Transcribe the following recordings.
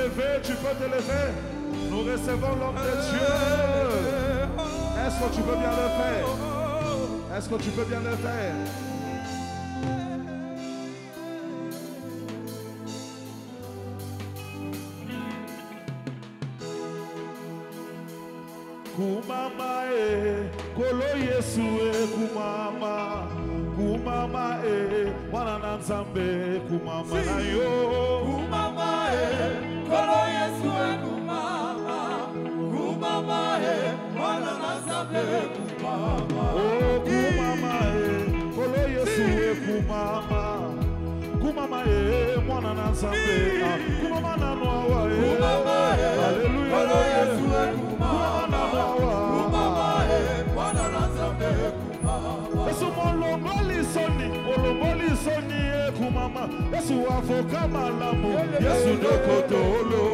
lever, tu peux te lever. Nous recevons l'homme de Dieu. Est-ce que tu peux bien le faire? Est-ce que tu peux bien le faire? Kumama kolo Yesu kumama, kumama wana na Nzambe kumama na yo. Kumama kolo Yesu kumama, kumama wana na Nzambe kumama. Oh kumama kolo Yesu kumama, kumama mwana na Nzambe kumama na noa Hallelujah kolo Yesu kumama na noa Yesu molongoli soni kumama Yesu avoka malamu Yesu dokotolo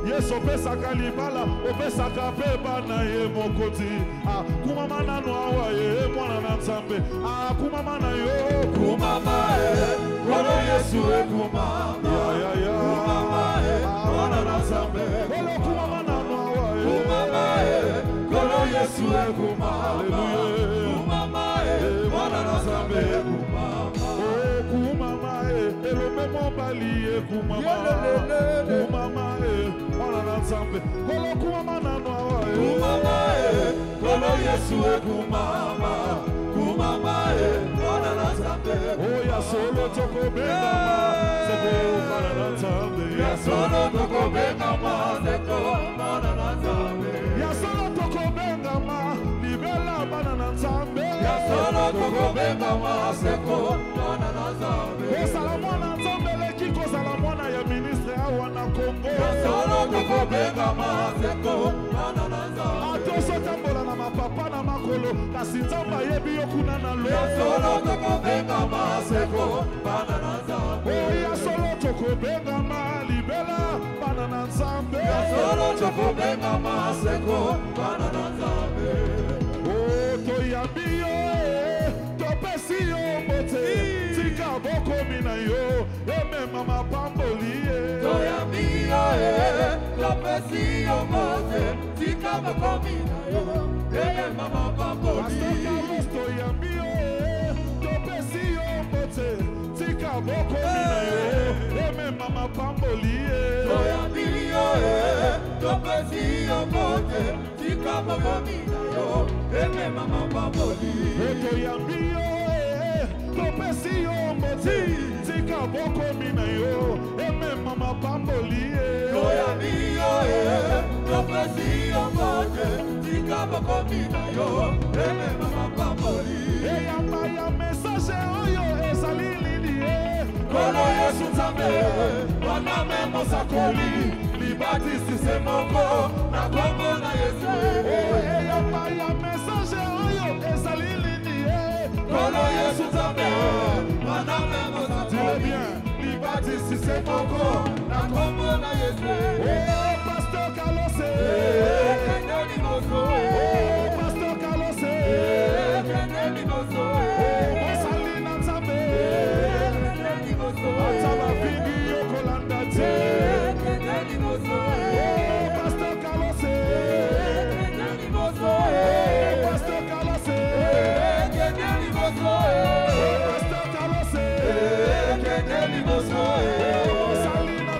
Yesu opesaka libala opesaka pe bana ye mokoti kumama na noa ye mwana na Nzambe kumama na yo kumama kolo Yesu kumama kumama mwana na Nzambe kumama na noa kumama kolo Yesu kumama kumama mwana na Nzambe kumama kumama elombe mobali kumama kumama mwana na Nzambe kolo kumama na noa kumama kolo Yesu kumama kumama mwana na Nzambe ya solo toko bengama seko mwana na Nzambe ya solo toko bengama seko mwana na Nzambe ya solo toko bengama libela mwana na Nzambe ya solo toko bengama seko mwana na Nzambe kozala mwana Nzambe leki kozala mwana ya ministre awa na Congo ya solo toko bengama seko mwana na Nzambe atoso tambola na mapapa na makolo kasi Nzambe ayebi yo kuna na lo ya solo toko bengama seko mwana na Nzambe ya solo toko bengama libela mwana na Nzambe ya solo toko bengama seko mwana na Nzambe toyambi yo topesi yo mbote tika bokomi na yo emema mapamboli toyambi yo topesi yo mbote tika bokomi na yo emema mapamboli toyambi yo topesi yo mbote tika bokomi na yo emema mapamboli toyambi yo topesi yo mbote tika bokomi na yo emema mapamboli toyambi yo topesi yo mbote tika bokomi na yo emema mapamboli toyambi yo topesi yo mbote tika bokomi na yo emema mapamboli eyamba ya message oyo ezali nini kolo Yesu Nzambe wana memo sakoli libatisi se moko na kombo na Yesu eyamba ya message oyo ezali nini kolo Yesu Nzambe wana memo sakoli libatisi se moko na kombo na Yesu Pastor Kalose kendeni moso Pastor Kalose kendeni moso osali na Nzambe kendeni moso ataba vidi yokolanda te kendeni moso Pastor Kalose kendeni moso Pastor Kalose kendeni moso Pastor Kalose kendeni moso osali na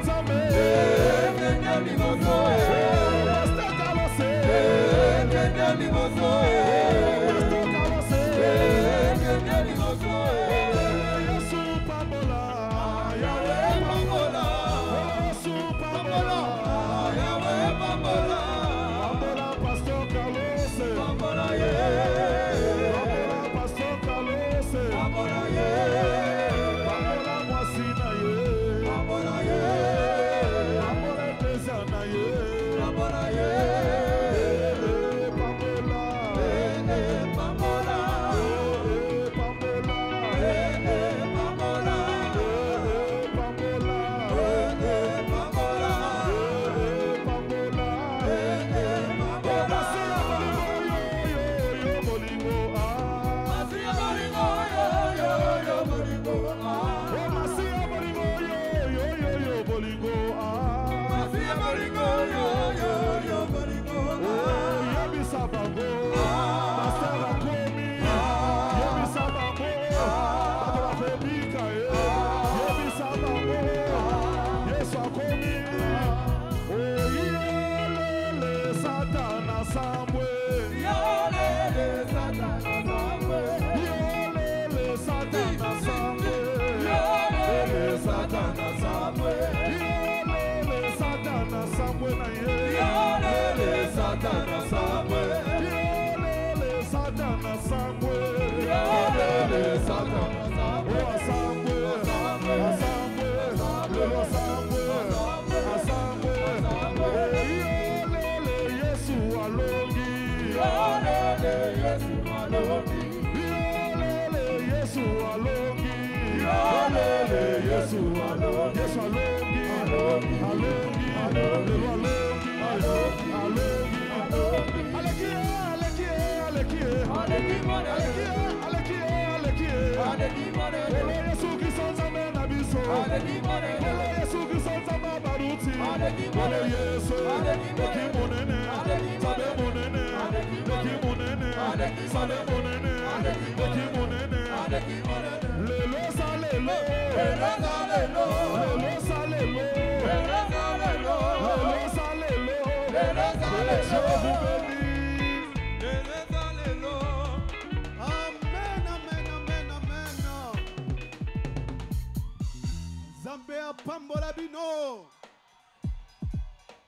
Zambia pambola bino.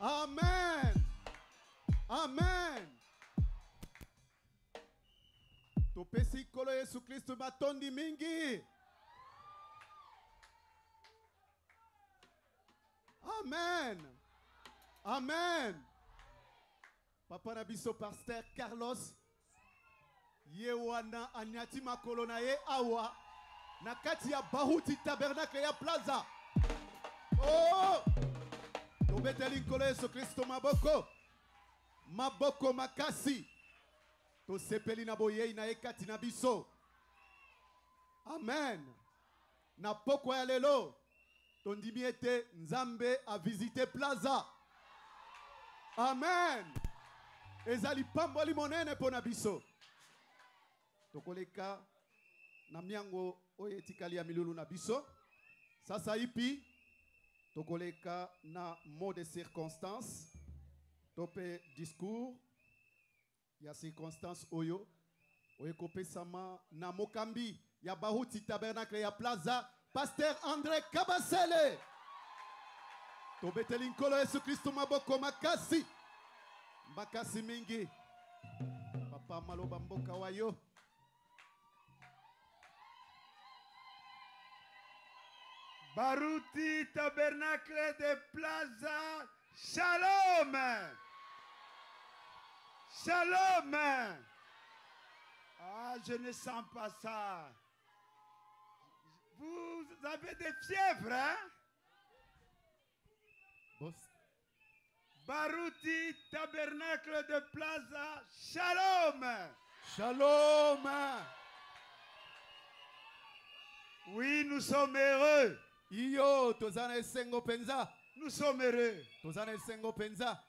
Amen. Amen. Topesi kolo Yesu Kristo matondi mingi. Amen. Amen. Papa Nabiso Pasteur Carlos Yewana anyati makolo na ye awa nakati ya Bahuti Tabernacle ya Plaza. Oh! Tobeteli nkolo Yesu Kristo maboko. Maboko makasi. Tosepeli na boye na ekati na biso. Amen. Na poko ya lelo. Tondimi ete Nzambe a visité Plaza. Amen. Ezali pamboli monene pona biso. Tokoleka na miango oyo etikali ya milulu na biso. Sasa ipi tokoleka na mot de circonstance. Tope discours ya circonstance oyo kopesama na mokambi ya Bahuti Tabernacle ya Plaza Pasteur André Kabasele. Tobeteli nkolo Yesu Kristo maboko makasi. Makasi mingi. Papa maloba mboka wayo. Bahuti Tabernacle de Plaza. Shalom. Shalom. Ah, je ne sens pas ça. Vous avez des fièvres, hein? Boss. Bahuti Tabernacle de Plaza. Shalom. Shalom. Oui, nous sommes heureux. Iyo tozana esengo penza. Nous sommes heureux. Tozana esengo penza.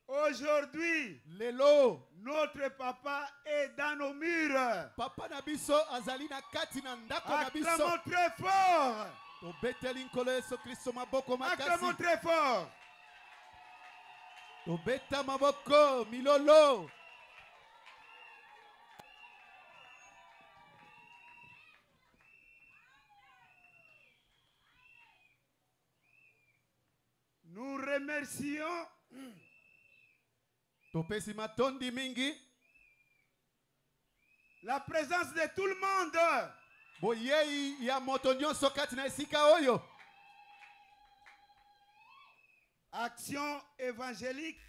Aujourd'hui, Lelo. notre papa est dans nos murs. Papa Nabiso azali na kati na ndako na biso. Acclamons très fort. Tobeteli nkolo Yesu Kristo maboko makasi. Acclamons très fort. Tobeta maboko milolo. Nous remercions Topesi matondi mingi. la présence de tout le monde. Boyei ya moto nyonso kati na esika oyo. Action évangélique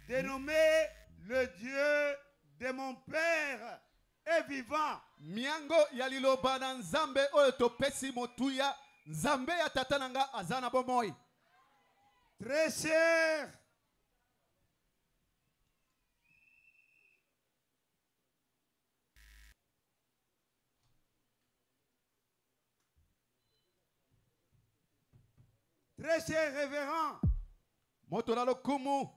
dénommée le Dieu de mon Père est vivant. Miango ya liloba na Nzambe oyo topesi motuya. Nzambe ya tata nanga azana bomoi. Très cher. Très cher révérend. Motolalo kumu.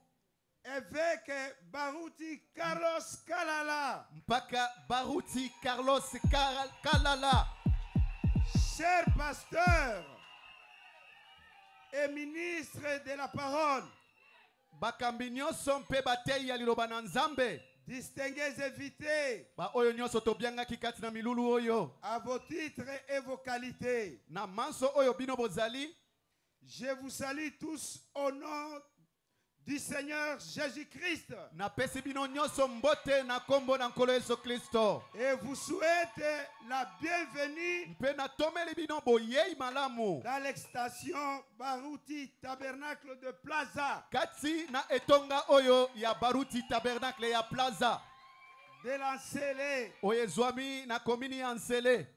Évêque Bahuti Carlos Kalala. Mpaka Bahuti Carlos Kalala. Cher pasteur et ministre de la parole. Bakambi nyonso mpe batei ya liloba na Nzambe. Distingués invités. Ba oyo nyonso tobianga kikati na milulu oyo. À vos titres et vos qualités. Na manso oyo bino bozali. Je vous salue tous au nom du Seigneur Jésus-Christ. Na pesi bino nyonso mbote na kombo na nkolo Yesu Kristo. Et vous souhaite la bienvenue Mpe na tomeli bino boyei malamu. dans l'extension Bahuti Tabernacle de Plaza. Kati na etonga oyo ya Bahuti Tabernacle ya Plaza. De l'Ancélé. Oye zwami na komini ya Nsele.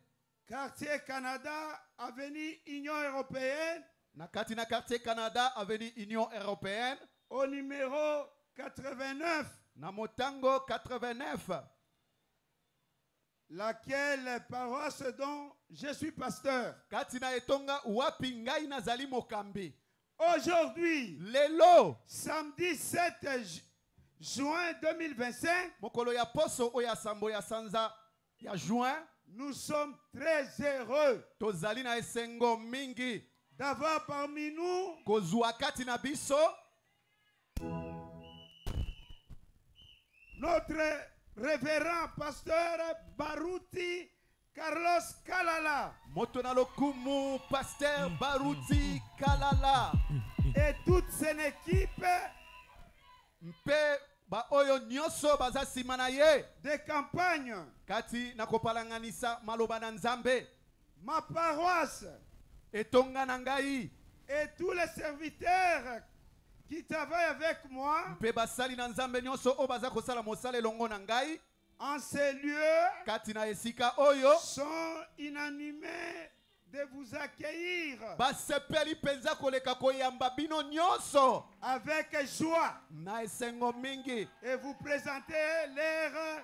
Quartier Canada, avenue Union Européenne. Nakati na quartier Canada, avenue Union Européenne. Au numéro 89. Na Motango 89. Laquelle paroisse dont je suis pasteur. Katina etonga wapi ngai nazali mokambi. Aujourd'hui, Lelo, samedi 7 juin 2025, mokolo ya poso oya sambo ya sanza ya juin, nous sommes très heureux tozali na esengo mingi d'avoir parmi nous kozwa kati na biso notre révérend pasteur Baruti Carlos Kalala moto na lokumu pasteur Baruti Kalala et toute son équipe mpe ba oyo nyoso baza sima na ye de campagne. kati na kopalanganisa maloba na Nzambe. Ma paroisse etonga na ngai et tous les serviteurs qui travaillent avec moi mpe basali na Nzambe nyoso o baza kosala mosala elongo na ngai en ces lieux kati na esika oyo sont inanimés de vous accueillir basepeli penza koleka koyamba bino nyonso avec joie na esengo mingi et vous présenter leur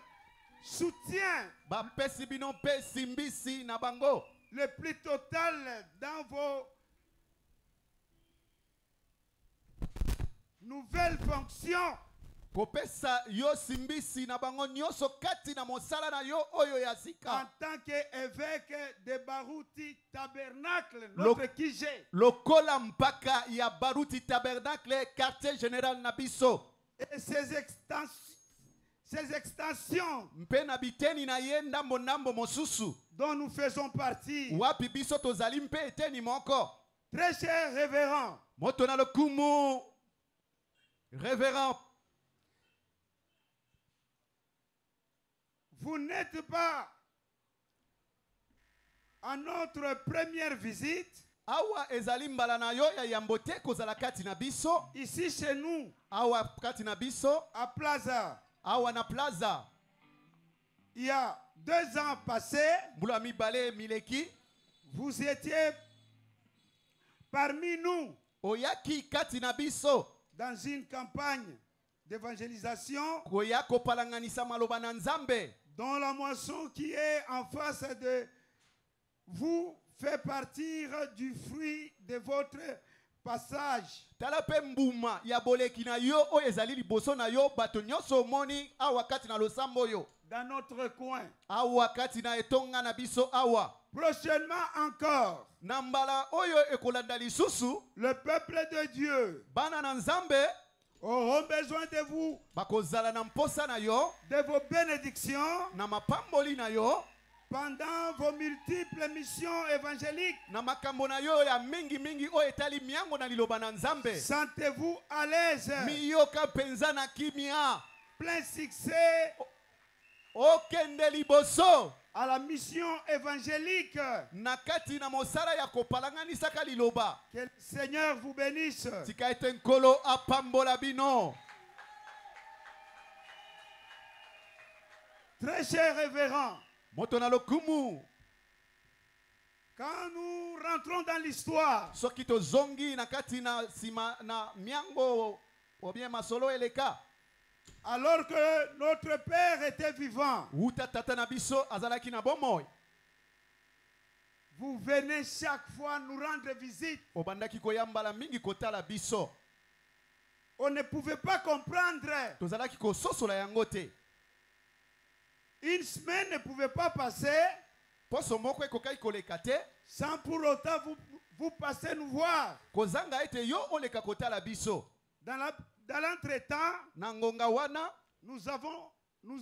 soutien bapesi bino mpe simbisi na bango le plus total dans vos nouvelles fonctions kopesa yo simbisi na bango nyonso kati na mosala na yo oyo ya en sika tant qu'évêque de Baruti Tabernacle, notre QG. lokola mpaka ya Baruti Tabernacle quartier général na biso Et ces extensions mpe na biteni na ye ndambo ndambo mosusu dont nous faisons partie. wapi biso tozali mpe eteni moko. Très cher révérend, Moto na lokumu révérend, vous n'êtes pas à notre première visite awa ezali mbala na yo ya yambote kozala kati na biso ici chez nous awa kati na biso à Plaza. awa na plaza Il y a 2 ans passés, mbula mibale mileki vous étiez parmi nous oyaki kati na biso dans une campagne d'évangélisation koya kopalanganisa maloba na Nzambe dont la moisson qui est en face de vous fait partir du fruit de votre passage. tala pe mbuma ya boleki na yo oyo ezali liboso na yo bato nyonso omoni awa kati na losambo yo Dans notre coin. awa kati na etonga na biso awa Prochainement encore, na mbala oyo ekolanda lisusu le peuple de Dieu bana na Nzambe auront besoin de vous, bakozala na mposa na yo de vos bénédictions na mapamboli na yo pendant vos multiples missions évangéliques. na makambo na yo ya mingi mingi oyo etali miango na liloba na Nzambe. Sentez-vous à l'aise, miyoka penza na kimia plein succès okende liboso à la mission évangélique. na kati na mosala ya kopalanganisaka liloba. Que le Seigneur vous bénisse. Tika ete nkolo apambola bino. Très cher révérend, Moto na lokumu quand nous rentrons dans l'histoire, soki tozongi na kati na sima na miango obien masolo eleka alors que notre Père était vivant, uta tata na biso azalaki na bomoi vous venez chaque fois nous rendre visite. obandaki koyambala mingi kotala biso On ne pouvait pas comprendre. tozalaki kososola yango te Une semaine ne pouvait pas passer poso moko ekokai koleka te sans pour autant vous passer nous voir. kozanga ete yo oleka kotala biso. Dans l'entretemps, Na ngonga wana nous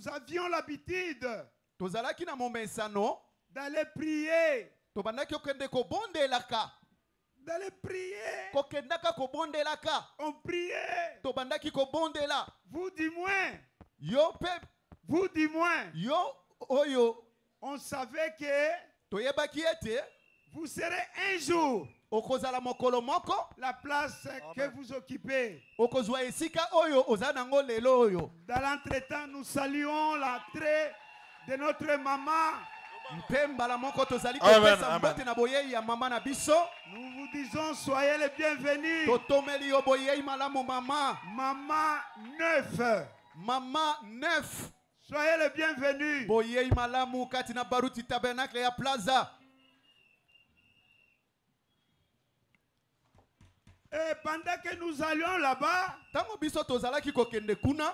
avions l'habitude tozalaki na momesano d'aller prier. tobandaki okende kobondelaka D'aller prier. kokendaka kobondelaka On priait. tobandaki kobondela Vous du moins. yo pe Vous du moins. yo oyo On savait que toyebaki ete vous serez un jour okozala mokolo moko la place que vous occupez. okozwa esika oyo oza nango lelo oyo. Dans l'entretemps, nous saluons l'entrée de notre maman, Amen, amen. Nous vous disons, soyez les bienvenus. Maman 9. Mama 9. Soyez les bienvenus. Boyei malamu katina baruti tabernacle ya plaza. Et pendant que nous allions là-bas, Tango biso tozalaki kokende kuna,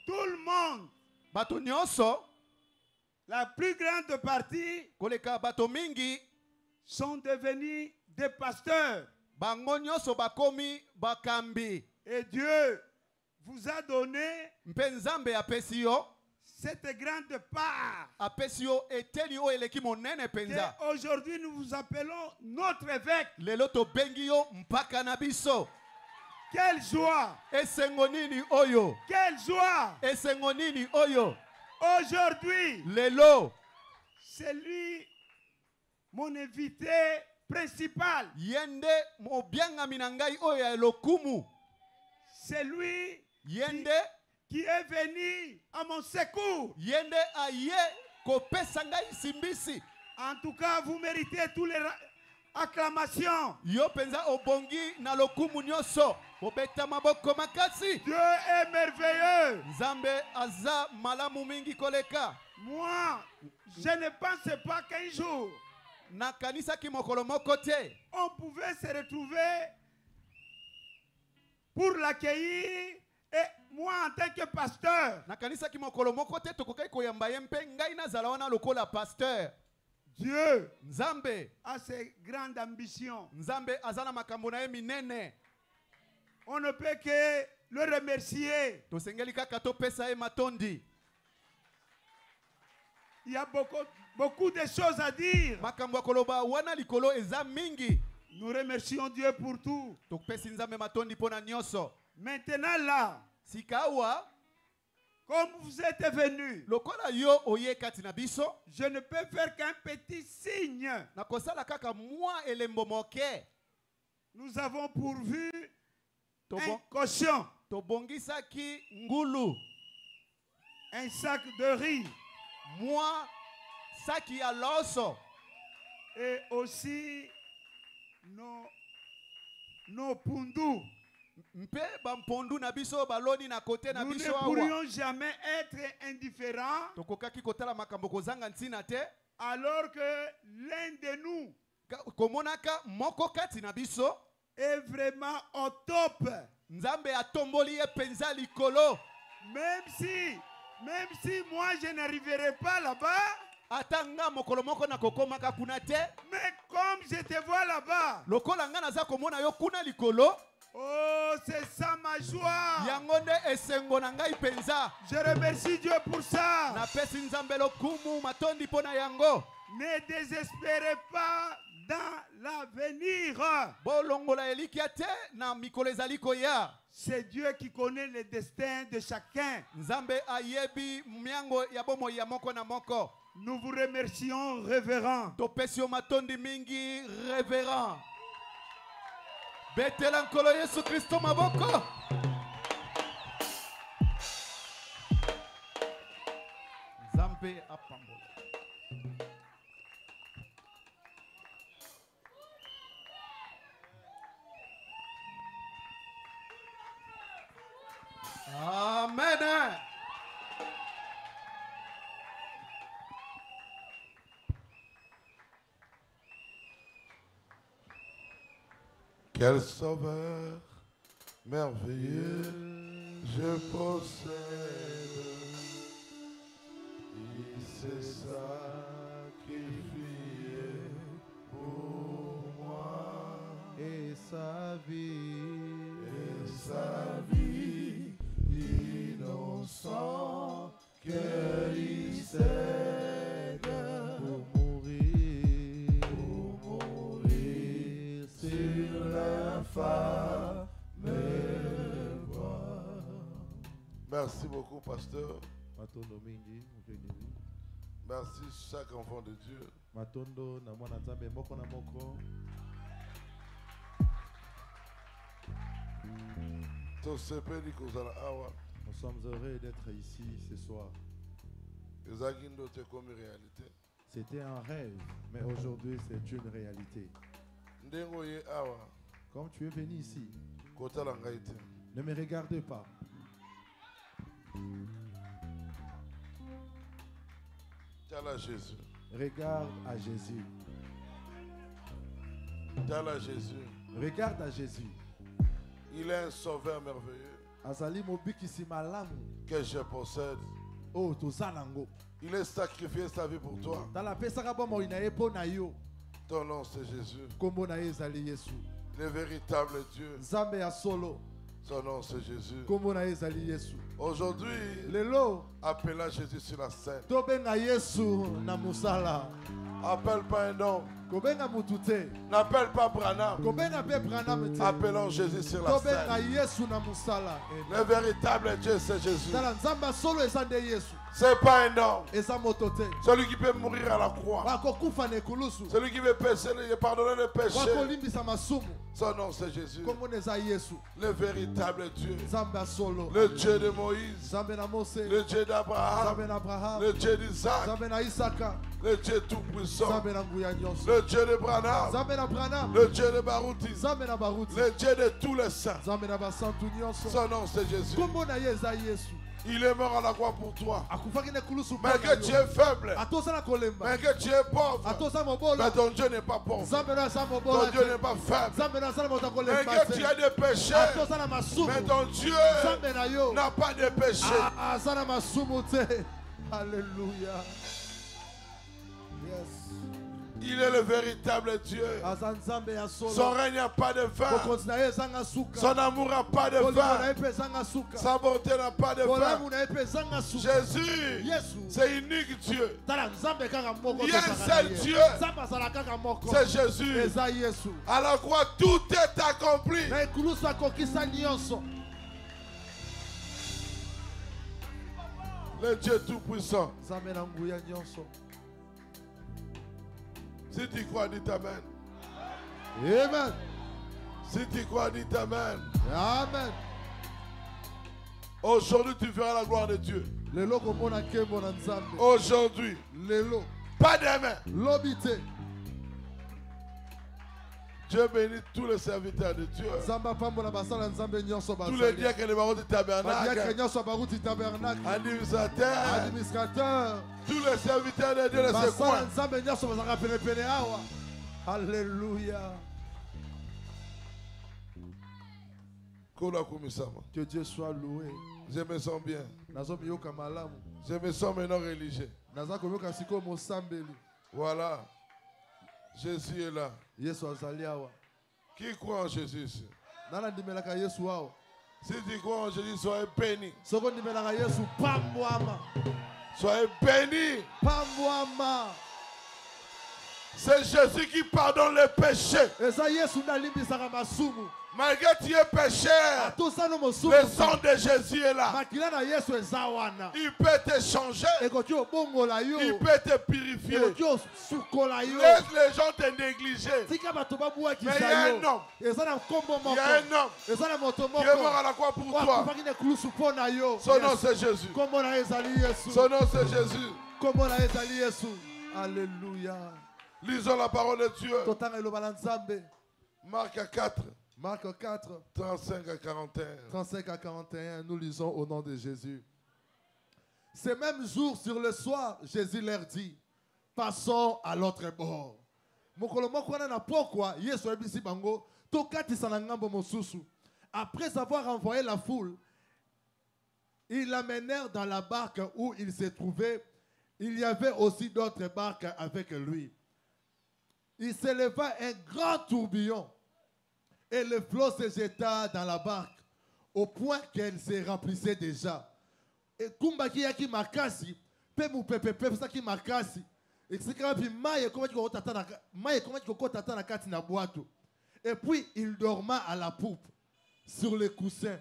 tout le monde, bato nyonso, la plus grande partie, koleka bato mingi, sont devenus des pasteurs. bango nyonso bakomi bakambi. Et Dieu vous a donné Mpenzambe apesi yo, cette grande part. apesi yo eteni o eleki monene penza. Et aujourd'hui, nous vous appelons notre évêque. Lelo tobengi yo mpaka na biso. Quelle joie! Esengo nini oyo? Quelle joie! Esengo nini oyo? Aujourd'hui, Lelo, c'est lui, mon invité principal. yende mobianga minangai oyo ya lokumu. C'est lui Yende, qui est venu à mon secours. yende aye kopesa ngai simbisi. En tout cas, vous méritez toutes les acclamations. Yo penza obongi na lokumu nyonso. Obeta maboko makasi. Dieu est merveilleux. Nzambe aza malamu mingi koleka. Moi, je ne pensais pas qu'un jour, Na kanisa ki mokolo moko te. on pouvait se retrouver pour l'accueillir. Et moi, en tant que pasteur, Na kanisa ki mokolo moko te tokokai koyamba ye mpe ngai nazala wana lokola pasteur. Dieu Nzambe, a ses grandes ambitions. Nzambe azana makambo na ye minene. On ne peut que le remercier. Tosengeli kaka topesa ye matondi. Il y a beaucoup de choses à dire. Makambo ya koloba wana likolo eza mingi. Nous remercions Dieu pour tout. Topesi Nzambe matondi pona nyonso. Maintenant là, Sikawa, comme vous êtes venus, lokola yo oye kati na biso, je ne peux faire qu'un petit signe. na kosala kaka mwa elembo moke. Nous avons pourvu un Tobo- cochon, Tobongisaki ngulu, un sac de riz mwa saki ya loso, et aussi nos pundus. mpe bampondu na biso baloni na kote na Nous biso ne awa. pourrions jamais être indifférents Tokokaki kotala makambo kozanga ntina te. alors que l'un de nous Komonaka moko kati na biso, est vraiment au top. Nzambe atomboli ye penza likolo. Même si moi je n'arriverai pas là-bas, Ata nga mokolo moko na kokomaka kuna te. mais comme je te vois là-bas, Lokola nga naza komona yo kuna likolo, oh, c'est ça ma joie. yango nde esengo na ngai penza. Je remercie Dieu pour ça. Napesi Nzambe lokumu matondi pona yango. Ne désespérez pas dans l'avenir. Bolongola elikia te na mikolo ezali koya. C'est Dieu qui connaît le destin de chacun. Nzambe ayebi miango ya bomoi ya moko na moko. Nous vous remercions, révérend. Topesi yo matondi mingi, révérend. Betela nkolo Yesu Kristo maboko. Nzambe apambola. Amen. Quel sauveur merveilleux je possède. Il s'est sacrifié pour moi. Et sa vie innocent qu'il cède pour mourir sur l'infâme voie. Merci beaucoup, pasteur. matondo mingi mokengeli Merci chaque enfant de Dieu. matondo na mwana nzambe moko na moko. Tosepeli kozala awa. Nous sommes heureux d'être ici ce soir. Ezaki ndoto ekomi réalité. C'était un rêve, mais aujourd'hui c'est une réalité. Ndengoye awa. Comme tu es venu ici, Kota la ngai te. ne me regardez pas. Tala Jésus. Regarde à Jésus. Tala Jésus. Regarde à Jésus. Il est un sauveur merveilleux Azali mobikisi malamu. que je possède. Oh, tozalango. Il a sacrifié sa vie pour toi. Tala pesaka bomo inaye po na yo. Ton nom c'est Jésus. Kombo na ye ezali Yesu. Le véritable Dieu. Nzambe ya solo. Son nom c'est Jésus. Kombo na ye ezali Yesu. Aujourd'hui, Lelo appela Jésus sur la scène. tobenga Yesu na musala. Appelle pas un homme. Kobenga mutu te. N'appelle pas Branham. Kobenga pe Branham te. Appelons Jésus sur la Tobenga scène. Yesu na musala. Le véritable Dieu c'est Jésus. Tala nzamba solo eza nde Yesu. C'est pas un homme. Eza moto te. Celui qui peut mourir à la croix. Bakokufa na ekulusu. Celui qui veut pardonner les péchés. Bakolimbisa masumu. Son nom c'est Jésus. Kombo na eza Yesu. Le véritable Dieu. Nzambe ya solo. Le Dieu de Moïse. Nzambe na Mose. Le Dieu d'Abraham. Nzambe na Abraham. Le Dieu d'Isaac. Nzambe na Isaka. Le Dieu tout-puissant. Nzambe na nguya nyonso. Le Dieu de Branham. Nzambe na Branham. Le Dieu de Barouti. Nzambe na Baruti. Le Dieu de tous les saints. Nzambe na basantu nyonso. Son nom c'est Jésus. Kombo na ye eza Yesu. Il est mort à la croix pour toi. Akufaki na ekulusu mpo Mais na que tu yo. es faible. Atoza na kolemba. Mais que tu es pauvre. Atoza mobolo. Mais ton Dieu n'est pas pauvre. Nzambe na aza Ton mobola Dieu te. n'est pas faible. Nzambe na aza na moto Mais akolemba que tu te. as des péchés. Atoza na masumu. Mais ton Dieu Nzambe na yo. n'a pas de péché. Aza na masumu te. Alléluia. Yes. Il est le véritable Dieu. Aza nzambe ya solo. Son règne n'a pas de fin. Bokonzi na ye ezanga suka. Son amour n'a pas de Bolingo na ye fin. mpe ezanga suka. Sa bonté n'a pas de fin. Bolamu na ye mpe ezanga suka. Jésus, Yesu. c'est unique Dieu. Tala nzambe kaka moko. Il y a un tozalaka seul na ye. Dieu. Nzambe azala kaka moko. C'est Jésus. Eza Yesu. À la croix, tout est accompli. Na ekulusu akokisa nyonso. Le Dieu tout-puissant. Nzambe na nguya nyonso. Si tu crois, dis Amen. Amen. Si tu crois, dis Amen. Amen. Aujourd'hui, tu verras la gloire de Dieu. Lelo komona nkembo na nzambe. Aujourd'hui, Lelo. pas demain. Lobi te. Dieu bénit tous les serviteurs de Dieu. Nzambe apambola basala nzambe nyonso Tous les bazali. diacres de Barouti Badiaka Tabernacle, nyonso baruti tabernacle. administrateurs, Administrateur. tous les serviteurs de Dieu de ce Basala coin. nzambe nyonso bazalaka penepene awa. Alléluia. Kola Kumisama. Que Dieu soit loué. Je me sens bien. Nazo miyoka malamu. Je me sens maintenant religieux. Naza koyoka siko mosambeli. Voilà. Jésus est là. Yesu azali awa. Qui croit en Jésus ici? Nana ndimelaka Yesu awa. Si tu crois en Jésus, soyez béni. Soko ndimelaka Yesu pambwama. Soyez béni. Pambwama. C'est Jésus qui pardonne les péchés. Eza Yesu ndalimbisaka masumu. Malgré que tu es pécheur, Atosano mosumu. le sang de Jésus est là. Makila na Yesu eza wana. Il peut te changer. Ekoki obongola yo. Il peut te purifier. Ekoki osukola yo. Laisse les gens te négliger. Tika bato Mais il y a babwakisa un yo. homme. Eza na nkombo Il y moko. a un homme Eza na moto qui est mort moko. à la croix pour toi. Wakufaki na ekulusu mpo na yo. Son nom Yes. c'est Jésus. Kombo na ye ezali Yesu. Son nom c'est Jésus. Kombo na ye ezali Yesu. Alléluia. Lisons la parole de Dieu. Totanga eloba na Nzambe. Marc 4, Marc 4, 35 à 41. 35 à 41, nous lisons au nom de Jésus. Ce même jour, sur le soir, Jésus leur dit, passons à l'autre bord. Mokolo moko wana na pokwa, Yesu ayebisi bango, tokatisa na ngambo mosusu. Après avoir envoyé la foule, ils l'amenèrent dans la barque où il se trouvait. Il y avait aussi d'autres barques avec lui. Il s'éleva un grand tourbillon et le flot se jeta dans la barque au point qu'elle se remplissait déjà. Et kumbaki yaki makasi, pe mupepepe saki makasi. Et c'est quand même maye koko tata na kati na boato. Et puis il dorma à la poupe sur les coussins.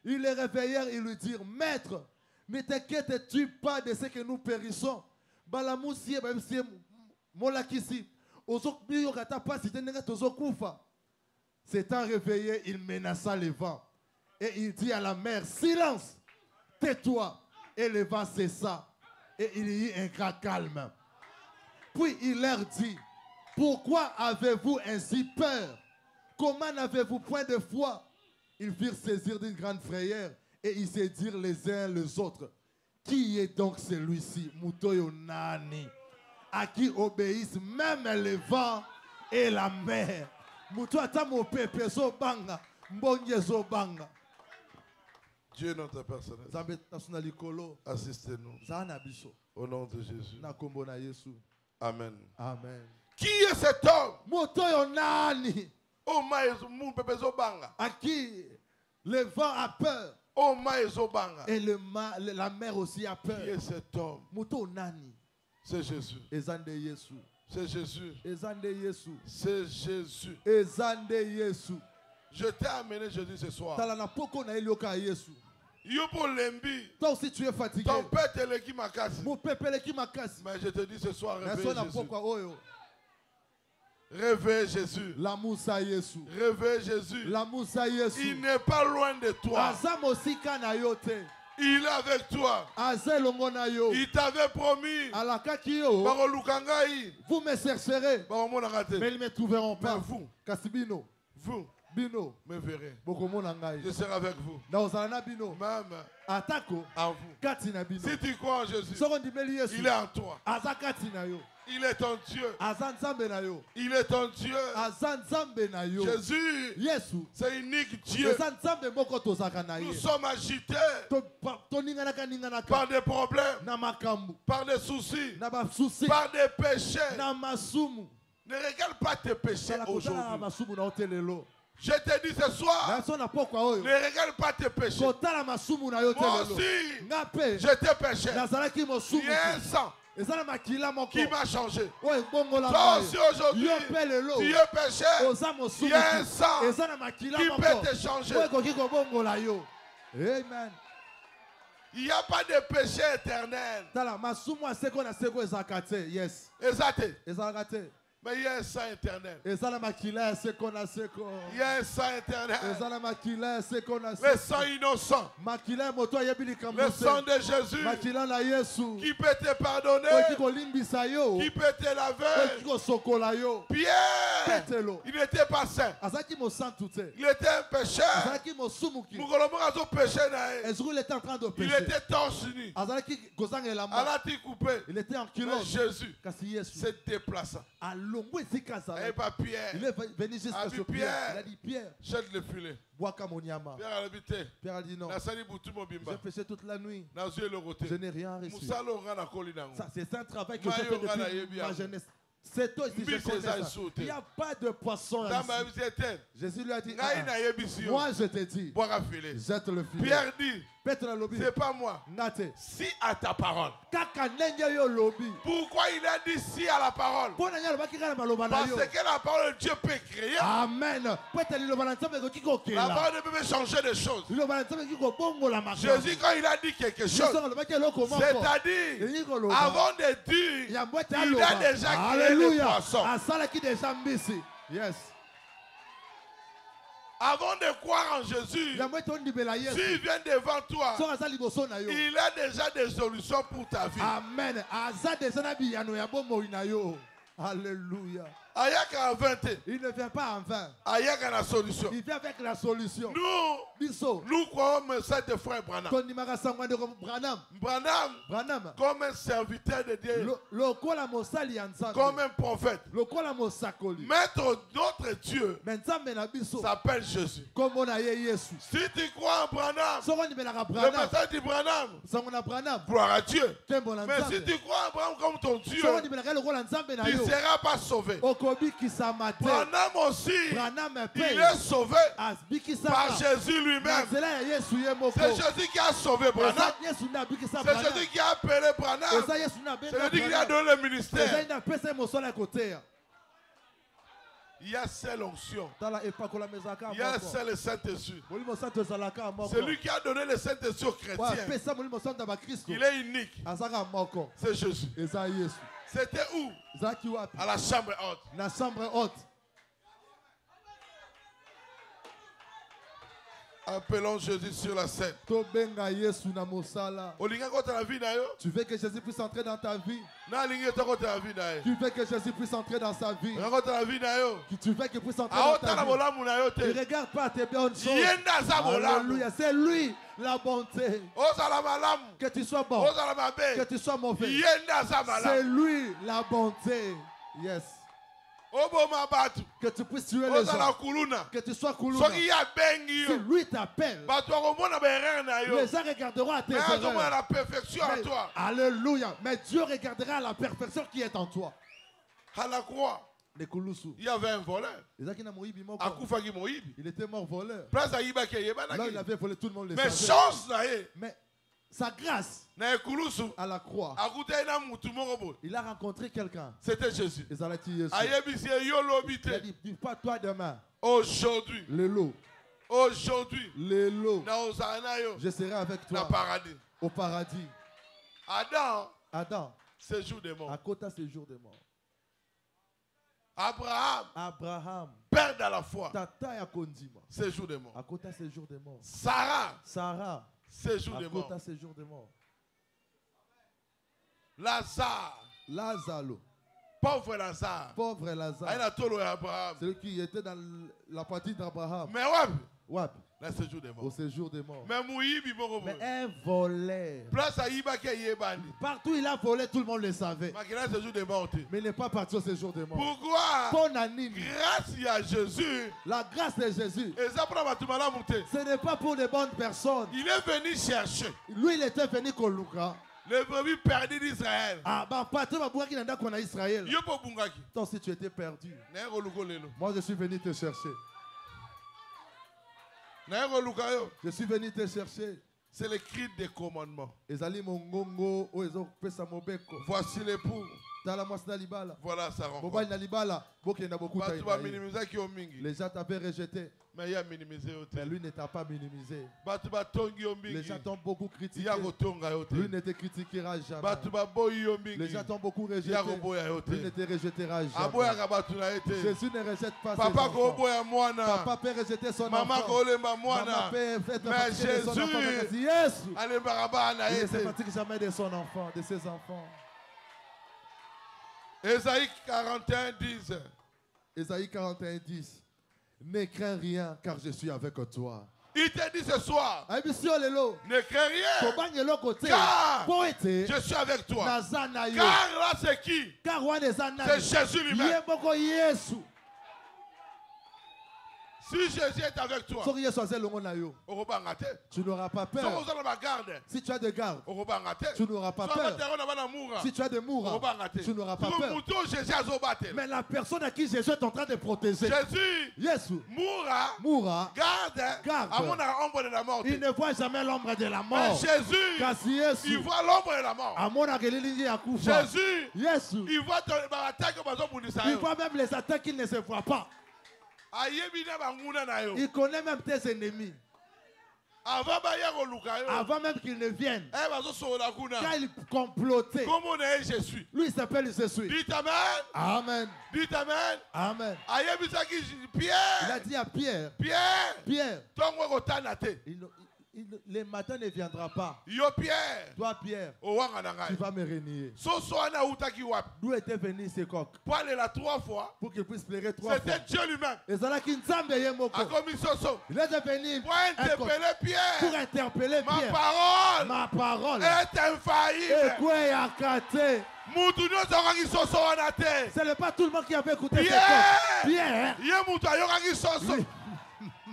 Ils le réveillèrent et lui dirent, Maître, ne t'inquiètes-tu pas de ce que nous périssons? Balamousie, molakisi. S'étant réveillé, il menaça le vent. Et il dit à la mer, silence, tais-toi. Et le vent cessa. Et il y eut un grand calme. Puis il leur dit, pourquoi avez-vous ainsi peur? Comment n'avez-vous point de foi? Ils firent saisir d'une grande frayeur et ils se dirent les uns les autres, qui est donc celui-ci, Mutoyo Nani, à qui obéissent même les vents et la mer? Muto atamo pepe zo banga, mbonye zo banga. Dieu notre personnel. Zambe tasuna likolo, Assistez-nous. zana biso. Au nom de Jésus. Na kombo na Yesu. Amen. Amen. Qui est cet homme? Mutoyo Nani, Oh mon bébé Zobanga. à qui le vent a peur Oh Zobanga. et la mer aussi a peur. Qui est cet homme? Muto Nani, C'est Jésus. ezande Yesu. C'est Jésus. Ezande Yesu. C'est Jésus. Ezande Yesu. Je t'ai amené Jésus ce soir. Tala na poko na elioka Yesu. Yopo Lembi. Toi aussi tu es fatigué. Ton père te le qui m'a cassé. Mon pepele ki makasi. Mais je te dis ce soir, Na réveille so na Jésus. poko oyo. Réveille Jésus. La musa Yesu. Réveille Jésus. La musa Yesu. Il n'est pas loin de toi. Aza mosika na yo te. Il est avec toi. Aza elongo na yo. Il t'avait promis. Alakaki yo. Baro Lukangai. Vous me chercherez. Baro Monagate. Mais ils ne me trouveront Mais pas. vous, Kasibino. vous Bino. me verrez. Bokomona ngai. Je serai avec vous. Na ozala na bino. Même Atako. en vous. Kati na bino. Si tu crois en Jésus, Soko ndimeli Yesu. il est en toi. Aza kati na yo. Il est ton Dieu. Aza nzambe na yo. Il est ton Dieu. Aza nzambe na yo. Jésus, Yesu. c'est unique Dieu. Eza nzambe moko tozaka na Nous ye. sommes agités Toninganaka ninganaka. par des problèmes, Na makambu. par des soucis, Na basusi. par des péchés. Na masumu. Ne regarde pas tes péchés Tala kotala na aujourd'hui. masumu na otelelo. Je te dis ce soir, Na so na pokwa oyo. ne regarde pas tes péchés. Kotala masumu na yo Moi telelo. aussi, Nga pe. j'étais péché. Nazalaki mosumu. Il y a un sang Eza na makila moko. qui m'a changé. Oyo bongola Toi ngai. aussi aujourd'hui, Yo pe lelo. tu es péché. Oza mosumu. Il y a un sang Eza na makila qui moko. peut te changer. Oyo koki kobongola yo. Amen. Il n'y a pas de péché éternel. Tala masumu aseko na seko ezalaka te. Yes. Exact. Ezalaka te. Mais il y a un sang éternel. Eza na makila ya seko na seko. Il y a un sang éternel. Eza na makila ya seko na Le seko. sang innocent. Makila ya moto ayebi likambo Le te. sang de Jésus Makila na Yesu. qui peut te pardonner, Oyo kolimbisa yo. qui peut te Oyo laver. kosokola yo. Pierre, Petelo. il n'était pas saint. Azalaki mosantu te. Il était un pécheur. Azalaki mosumuki. Mugolomo azo péché na ye. Ezuru il était en train de Il pécher. était torse nu. Azalaki kozanga elamba. Alati coupé. Il était en Mais culotte. Jésus Kasi Yesu. se déplaça. Alongo esika Et azalaki. pas Pierre. Il est venu jusqu'à Ah, ce puis Pierre. Pierre. Il a dit Pierre, Jette le filet. bois mon nyama. Pierre a habité. Pierre a dit non. Nasali butu mobimba. J'ai péché toute la nuit. Nazu le roté. Je n'ai rien reçu. Musalo ngana koli nango. Ça, c'est un travail que j'ai Mayo fait ngana depuis yebi ma yango. jeunesse. C'est toi ici, je Mbisi connais eza ça. esu te. Il n'y a pas de poisson Dama ici. yebisi Jésus lui a dit, Ngai na yebisi yo. moi je te dis, Boira filet. jette le filet. Pierre dit, Pète la lobby. c'est pas moi. Nate. Si à ta parole. Kaka nenge yo lobby. Pourquoi il a dit si à la parole? Pona nya lobaki kana maloba na Parce yo. que la parole de Dieu peut créer. Amen. Pète liloba na nzambe ko kiko La kela. parole de Dieu peut changer des choses. Liloba na nzambe kiko bongo la makambo. Jésus, quand il a dit quelque chose, Jésus lobaki eloko moko. c'est-à-dire, Elingi koloba. avant de dire, Ya mwete il a aloba. déjà créé les Alléluia. poissons. Asalaki déjà mbisi. Yes. Avant de croire en Jésus, Ya mwete ondibela Yesu. s'il vient devant toi, So aza liboso na yo. il a déjà des solutions pour ta vie. Amen. Aza déjà na biyano ya bomoi na yo. Alléluia. Ayaka en 20, Il ne vient pas en vain. ayaka la solution. Il vient avec la solution. Nous, Biso. nous croyons au message de frère Branham. Tondimaka sangwa de Branham. Branham, comme un serviteur de Dieu, Lokola mosali ya nzambe. comme un prophète, Lokola mosakoli. maître notre Dieu Mais nzambe na biso. s'appelle Jésus. Kombo na ye Yesu. Si tu crois en Branham, Soko ndibelaka le Branham. message de Branham, Sango na Branham. gloire à Dieu. Kembo na Mais si nzambe. tu crois en Branham comme ton Dieu, Soko ndibelaka lokola nzambe na tu yo. ne seras pas sauvé. Okobikisa mate. Branham aussi, Branham il pe. est sauvé Asbikisa par ma. Jésus lui-même. Nzela ya Yesu ye moko. C'est Jésus qui a sauvé Branham. Eza Yesu na abikisa C'est Branham. Jésus qui a appelé Branham. Eza Yesu na C'est benga Jésus qui a Branham. donné le Eza ministère. ina pesa mosala ya koteya. Il y a seule onction. Tala epakola mezaka Il y a moko. seul Saint-Esprit. Molimo santo ezalaka moko. Celui qui a donné le Saint-Esprit aux chrétiens, Apesa molimo santo ya bakristo. il est unique. Azaka moko. C'est Jésus. Eza Yesu. C'était où? Ezalaki wapi? À la chambre haute. Na chambre haute. Appelons Jésus sur la scène. Tobenga Yesu na mosala. Olinga kota na vie na yo. Tu veux que Jésus puisse entrer dans ta vie? Na lingi to kota na vie na yo. Tu veux que Jésus puisse entrer dans sa vie? Na kota na vie na yo. Tu veux qu'il puisse entrer dans ta Aota na vie? bolamu na yo Ne te. regarde pas tes bonnes choses. Yenda za bolamu. Alléluia. C'est lui la bonté. Ozala malamu. Que tu sois bon, Ozala que mabe. tu sois mauvais. Yenda za C'est malamu. lui la bonté. Yes. Oboma batu. Que tu puisses tuer les Ozala gens. kuluna. Que tu sois coulou. Soki ya bengi Si yo. lui t'appelle, Batu akomona ba erreur na yo. les gens regarderont à tes Mais azomona erreurs. la perfection à Mais- toi. Alléluia. Mais Dieu regardera à la perfection qui est en toi. À la croix, Les Koulousou. il y avait un voleur. Akufaki moyibi. Il était mort voleur. Place ayibaki Là, il yebanaki. avait volé, tout le monde le Mais savait. chance na ye. Mais sa grâce Na ekulusu. à la croix, Akutaki na mutu moko boye. il a rencontré quelqu'un. C'était Jésus. Et ça l'a dit Yesu. Ayebisi ye yo lobi Il a te. dit, dis pas toi demain. Aujourd'hui. Aujourd'hui, Aujourd'hui. Na ozala na yo. je serai avec Na toi paradis. au paradis. Adam, Adam, séjour des morts. à côté ce jour de mort. Abraham, Abraham, père de la foi. tata ya kondima. Séjour des morts. À côté ce jour de mort. Sarah, Sarah, séjour à des morts. côté ce jour de mort. Lazare, Lazare, pauvre Lazare. pauvre Aïe Lazare, na tolo ya Abraham. celui qui était dans la partie d'Abraham. Mais ouais, Ouais, là séjour des au morts. séjour de mort. Mais mouyibi moko Mais boye. un voleur. Place ayibaki yebani. Partout il a volé, tout le monde le savait. Makina séjour des morts te. Mais il n'est pas parti au séjour de mort. Pourquoi? Pour Nanini, Grâce à Jésus. la grâce de Jésus, Et ça prend tout malamu te. ce n'est pas pour les bonnes personnes. Il est venu chercher Lui, il était venu Koluka. les brebis perdus d'Israël. Ah, bah, pas tout le monde qui n'a qu'on a Israël. Yo po bungaki. Toi, si tu étais perdu, Na yeko luko lelo. moi, je suis venu te chercher. Na yeko luka yo. Je suis venu te chercher. C'est le cri des commandements. Ezali mongongo, o ezo pesa mobeko. Voici l'époux. Tala mwasi na libala. Voilà sa rencontre. Mobali na libala, bokenda bokuta Batu ina ba ye. minimizaki yo mingi. Les gens t'avaient rejeté, Mais il y a minimisé yo mais te. lui ne t'a pas minimisé. Batu ba tongi yo Les mingi. gens t'ont beaucoup critiqué. Il y a kotonga yo te. Lui ne te critiquera jamais. Batu ba boyi yo mingi. Les gens t'ont beaucoup Il y rejeté. a koboya yo te. Lui ne te rejettera Aboya jamais. ka batu na ye te. Jésus ne rejette pas ses Papa enfants. ko boya mwana. Papa peut rejeter son Maman enfant. ko lemba Maman mwana. peut être Mais fatiguée de son enfant. Jésus- Mais elle dit, Yes! Alembaka ba na Il ye ne se te. fatigue jamais de son enfant, de ses enfants. Ésaïe 41, 10. Ésaïe 41, 10. Ne crains rien, car je suis avec toi. Il te dit ce soir, Aïbisio lelo. ne crains rien, Kobangelo kote. Car Poete. je suis avec toi. Nazana yo. Car là, c'est qui? Car wana ezana. C'est Jésus lui-même. Yeboko Yesu. Si Jésus est avec toi, Soki Yesu azelongo na yo. okobanga te. Tu n'auras pas Soki peur. oza na bagarde, Si tu as de garde, okobanga te. tu n'auras pas Soki peur. abatela na bana mura, Si tu as de moura, okobanga te. tu n'auras pas Soki peur. moto oyo Jésus azobatela. Mais la personne à qui Jésus est en train de protéger, Jésus, Yesu, mura, moura, garde, Garde. amonaka ombre de la mort. il ne voit jamais l'ombre de la Mais mort. Jésus, Kasi il Yesu, voit l'ombre de la mort. amonaka elilingi ya kufa. Jésus, Yesu, il voit baattaque bazobundisa il yo. voit même les attaques qu'il ne se voit pas. Ayebi na banguna na yo. Il connaît même tes ennemis. Avant baya koluka yo. Avant même qu'ils ne viennent. Eh bazosola kuna. Quand il complotait, Comment on est Jésus? lui il s'appelle Jésus. Dites amen. Amen. Dites amen. Amen. Ayebisaki Il a Pierre. dit à Pierre, Pierre. Pierre, Tongo kotana te. le matin ne viendra pas. Yo Pierre. Toi, Pierre, Owanga na tu ngai. vas me renier. Soso ana utaki wapi. D'où était venu ce coq? Pour aller là 3 fois. Pour qu'il puisse pleurer 3 fois. C'était Dieu lui-même. Et ça là qui nzambe ye moko. Akomi soso. Il est venu Pour interpeller pour Pierre. interpeller Ma Pierre. parole Ma parole est est infaillible. quoi à kate? Mutu nyonso ayokangi soso wana te. Ce n'est pas tout le monde qui avait écouté ce Pierre. coq. Pierre, Ye mutu ayokaki soso.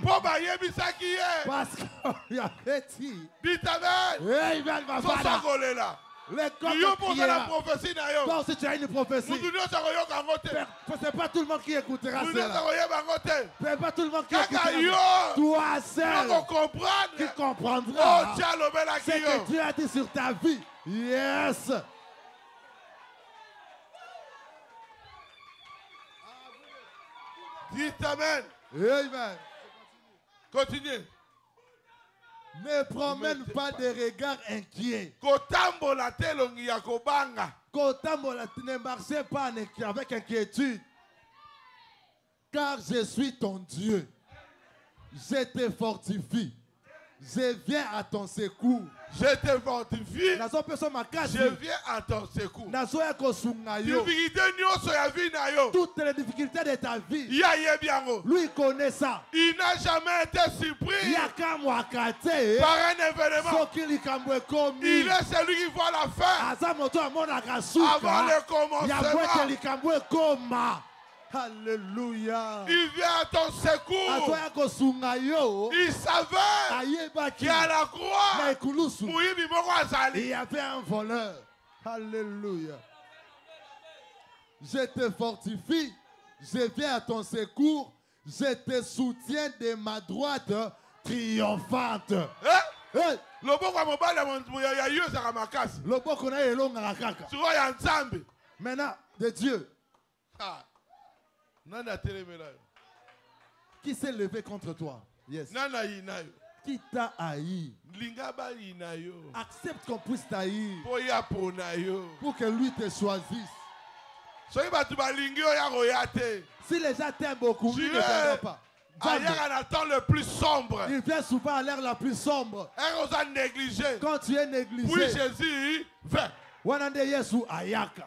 Po bayebisaki ye. parce qu'on lui avait dit, Dites amen. hey, il va Soso voilà. akolela. Le Yo coq posa la criera. prophétie na yo. Toi aussi tu as une prophétie. Mutu nyonso akoyoka yango te. C'est pas tout le monde qui écoutera Mutu nyonso cela. akoyeba yango te. C'est pas tout le monde qui Kaka écoutera. yo. Toi seul Yoko comprendre. qui Oh, comprendra Dieu alobelaki ce yo. que Dieu a dit sur ta vie. Yes. Dites amen. Amen. Continuez. Ne promène pas de regards inquiets. Kotambola te longi ya kobanga. Ne marchez pas avec inquiétude. Car je suis ton Dieu. Je te fortifie. Je viens à ton secours. Je te fortifie. Nazo peso makasi. Je viens à ton secours. Nazo ya kosunga yo. Difficulté nyonso ya vie na yo. Toutes les difficultés de ta vie. Ya yebi yango. Lui connaît ça. Il n'a jamais été surpris Yaka mwakate. par un événement. Soki likambo ekomi. Il est celui qui voit la fin Aza moto amonaka suka. avant le Ya commencement. bwete likambo ekoma. Alléluia. Il vient à ton secours. Azoya kosunga yo. Il savait Ayebaki. qu'à la Na croix, ekulusu. Moïbi moko Il azali. y avait un voleur. Alléluia. Je te fortifie. Je viens à ton secours. Je te soutiens de ma droite triomphante. Eh? Hey, Loboko ya mobali ya yo ezaka makasi. loboko na ye elongaka kaka. Sikoyo ya Nzambe. Maintenant, de Dieu, Ah. Nani atelemela yo? qui s'est levé contre toi? Yes. Nani ayina yo? Qui t'a haï? Linga bayina yo. Accepte qu'on puisse t'haïr Po ya pona yo. pour que lui te choisisse. Soki bato balingi yo ya koya te. Si les gens t'aiment beaucoup, lui ne Dieu t'aime pas. ayaka na temps le plus sombre. Il vient souvent à l'air la plus sombre. Un oza négligé. Quand tu es Puis négligé, Jésus vint. Wanande Yesu ayaka.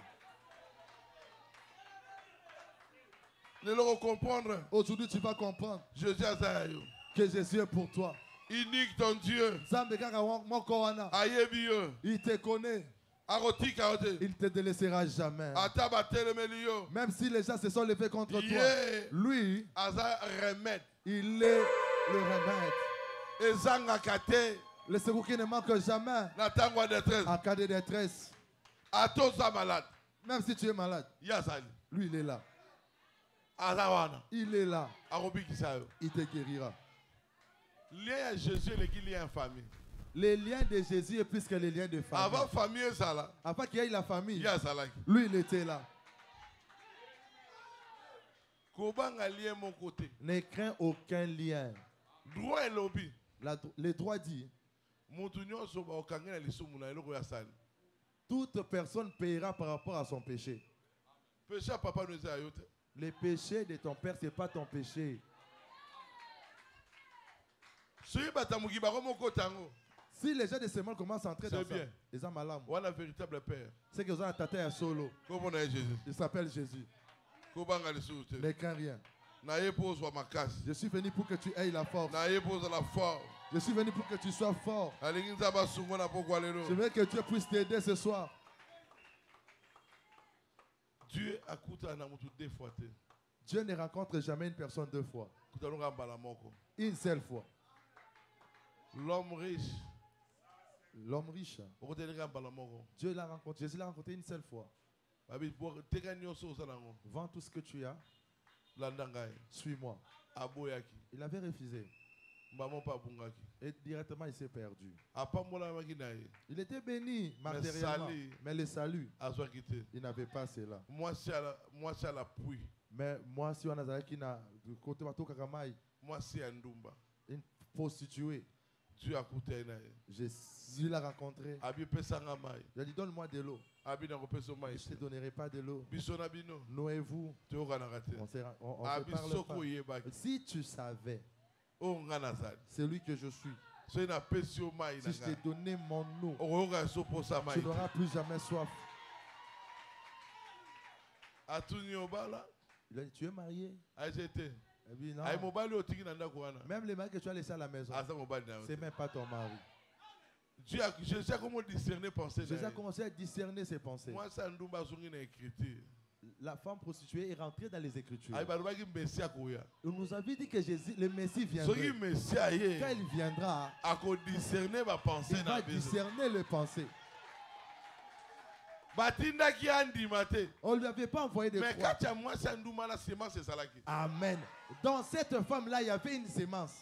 Lelo comprendre. Aujourd'hui, tu vas comprendre Jésus azala yo. que Jésus est pour toi. Unique ton Dieu. Zambe kaka moko wana. Ayebi yo. Il te connaît. Akotika yo te. Il ne te délaissera jamais. Ata batelemeli yo. Même si les gens se sont levés contre toi, Yeah. lui, Aza remède. il est le remède. Ezangaka te. Le secours qui ne manque jamais Na tango ya détresse. en cas de détresse. Atoza malade. Même si tu es malade, Yazali. lui, il est là. Aza wana. Il est là. Akobikisa yo. Il te guérira. Lien ya Jésus eleki lien ya famille. Les liens de Jésus est plus que les liens de famille. Avant famille ezala. Avant qu'il y ait la famille, Ye azalaki. lui, il était là. Kobanga lien mon côté. Ne crains aucun lien. Droit elobi. Les droits dit, Mutu nyonso baokangi na lisumu na eloko ya sali. toute personne paiera par rapport à son péché. Péché ya papa no eza yo te. Le péché de ton père, ce n'est pas ton péché. Soki batamuki bango moko tango. Si les gens de ce monde commencent à entrer dans C'est ça, bien. ils ont malade. Wana véritable père. C'est qu'ils ont un tata à solo. Kombo na ye Jésus. Il s'appelle Jésus. Kobanga lisumu te. Ne crains rien. Na ye po ozwa makasi. Je suis venu pour que tu aies la force. Na ye po ozala fort. Je suis venu pour que tu sois fort. Alingi nzambe asungo na pokwa lelo. Je veux que Dieu puisse t'aider ce soir. Dieu akuta na mutu deux fois te. Dieu ne rencontre jamais une personne deux fois. Kutalonga mbala moko. Une seule fois. L'homme riche. L'homme riche, Okotelinga mbala moko. Dieu l'a rencontré. Jésus l'a rencontré une seule fois. Babi teka nyonso ozala ngo. Vends tout ce que tu as. Landa ngai. Suis-moi. Aboyaki. Il avait refusé. Mbamo pa bungaki. Et directement, il s'est perdu. Apambolamaki na ye. Il était béni matériellement. salut. Mais le salut, Azwaki te. il n'avait pas cela. Mwasi à la pluie. Mais moi, si on a Zaki na côté bateau Kakamai, Mwasi ya ndumba. une prostituée, Dieu akuta na ye. Jésus l'a rencontré. Abi pesanga mai. Il a dit, donne-moi de l'eau. Abi na kopeso mai. Je ne te donnerai pas de l'eau. Biso na bino. Noez-vous. Toyokanaka te. On se Abi parle soko pas. yebaki. Si tu savais, O nga nazali. c'est lui que je suis. Soki na pesi yo mai na Si je t'ai ngai. donné mon eau, Okoyoka so posa mai. tu n'auras plus jamais soif. Atuni obala. Il a dit, tu es marié? Aise te. Il a dit, non. Ayi mobali otiki na ndako wana. Même les maris que tu as laissés à la maison, Asa mobali na yo c'est te. même pas ton mari. Jésus a comment discerner pensée na Jésus a ye. commencé à discerner ses pensées. Mwasi ya ndumba azongi na écriture. La femme prostituée est rentrée dans les Écritures. Ayi balobaki Messie akoya. On nous avait dit que Jésus, le Messie Soki viendrait. Messie Quand aye. il viendra, Akodiscerner bapensée il na va biso. discerner les pensées. Batindaki andima te. On ne lui avait pas envoyé de Mais croix. kati ya mwasi ya ndumba na semence ezalaki. Amen. Dans cette femme-là, il y avait une sémence.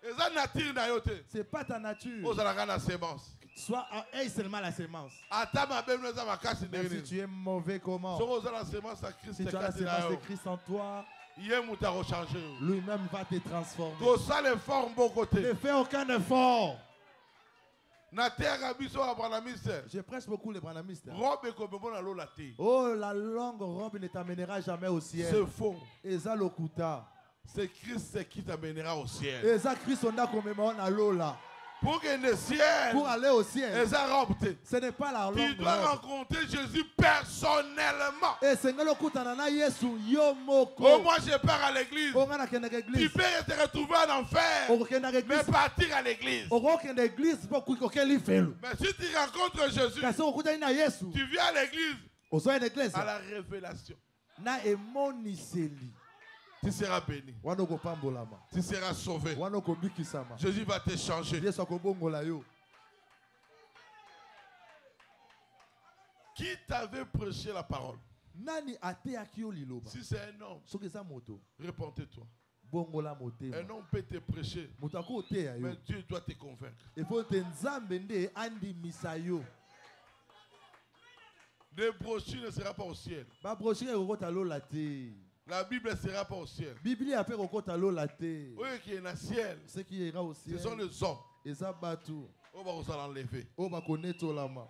Eza nature na yo te. Ce n'est pas ta nature. Ozalaka na semence. Soit aie seulement la sémence. Ata mabe no eza makasi Mais ndenge si nini. tu es mauvais, comment? Soki oza na semence ya Christ Si tu as la kati na sémence de yo. Christ en toi, Ye moto akochange yo. lui-même va te transformer. Tosala effort mboko Ne te. fais aucun effort. Na terre ya biso ya branamiste. Je prêche beaucoup les branamistes. Robe ekomema na lola te. Oh, la longue robe ne t'amènera jamais au ciel. C'est faux. Eza lokuta. C'est Christ qui t'amènera au ciel. Eza Christ on a comme on a lola. Pour que le ciel. Pour aller au ciel, Et ça rompte. ce n'est pas la Tu langue. dois rencontrer Jésus personnellement. Et c'est que Yesu yo moko. Oh, moi je pars à l'église. Ongana kende Tu église. peux te retrouver en enfer. Okenda Mais église. partir à l'église. Okenda église pour kokeli felu. Mais si tu rencontres Jésus, Kasi okuta na Yesu. tu viens à l'église Ozo en église. à la révélation. Na emoniseli. Tu seras béni. Wana kopambolama. Tu seras sauvé. Wana kobikisama. Jésus va te changer. Yesu akobongola yo. Qui t'avait prêché la parole? Nani ateyaki yo liloba. Si c'est un homme, Soki eza moto. réponds-toi. Bongola motema. Un homme peut te prêcher, Moto akoteya yo. mais Dieu doit te convaincre. Il faut te nzambe nde andimisa yo. Les brochures ne seront pas au ciel. Ba brochure ekokota lola te. La Bible ne sera pas au ciel. Biblia ape ekokota lola te. Oui, qui est dans le ciel, Ce qui ira au ce ciel. sont les hommes. Eza batu. On va vous enlever. O bakonetolama.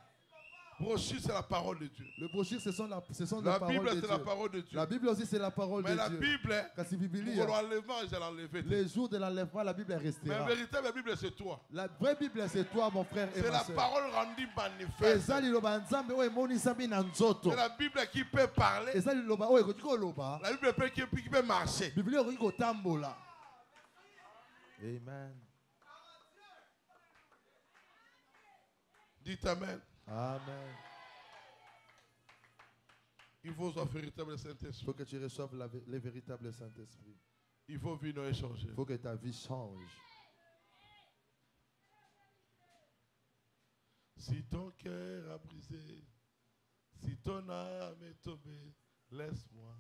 Brochure, c'est la parole de Dieu. Le brochure, ce sont les La paroles Bible, de c'est Dieu. la parole de Dieu. La Bible aussi, c'est la parole Mais de la Dieu. Bible, Kasi pour Biblia, l'enlèvement, je l'ai enlevé. les jours de l'enlèvement, la Bible Mais restera. en vérité, la Bible, c'est toi. La vraie Bible, c'est toi, mon frère et C'est ma la soeur. parole rendue manifeste. Eza liloba nzambe oyo emonisa bi na nzoto. C'est la Bible qui peut parler. Eza liloba oyo ekoki koloba. La Bible qui peut marcher. Biblia ekoki kotambola. Amen. Dites Amen. Amen. Il faut un véritable Il Saint-Esprit. faut que tu reçoives le véritable Saint-Esprit. Il faut venir échanger. Il faut que ta vie change. Si ton cœur a brisé, si ton âme est tombée, laisse-moi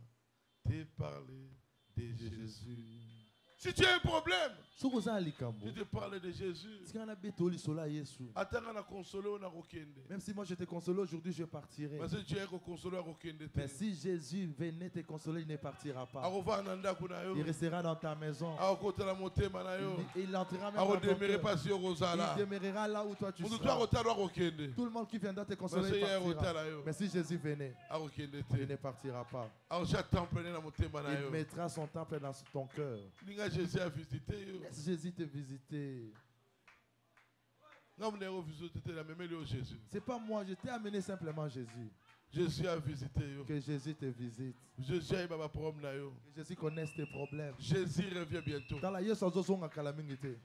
te parler de Jésus. Si tu as un problème, Soki oza na likambo, je te parle de Jésus. tika na beto lisolo ya Yesu. Attends à consoler on a rokende. Même si moi je te console aujourd'hui, je partirai. Mais si tu es consolé à rokende, Mais si Jésus venait te consoler, il ne partira à pas. revoir nanda kuna Il yo, restera dans ta maison. à côté la montée manayo, Il entrera même à dans ton redémérer cœur. pas sur Il Rosala. demeurera là où toi tu On doit seras. rota rokende. Tout le monde qui viendra te Mais consoler si il partira. là yo, Mais si Jésus venait, à rokende il te. ne partira pas. À j'attends plein la montée Il manayo. mettra son temple dans ton cœur. Ninga Jésus a visité yo. Laisse Jésus te visiter. Non, mais on visité la même lieu Jésus. C'est pas moi, je t'ai amené simplement Jésus. Jésus a visité yo. Que Jésus te visite. Jésus a eu ma problème là yo. Que Jésus connaisse tes problèmes. Jésus revient bientôt. Dans la Yesu azozonga kala mingi te.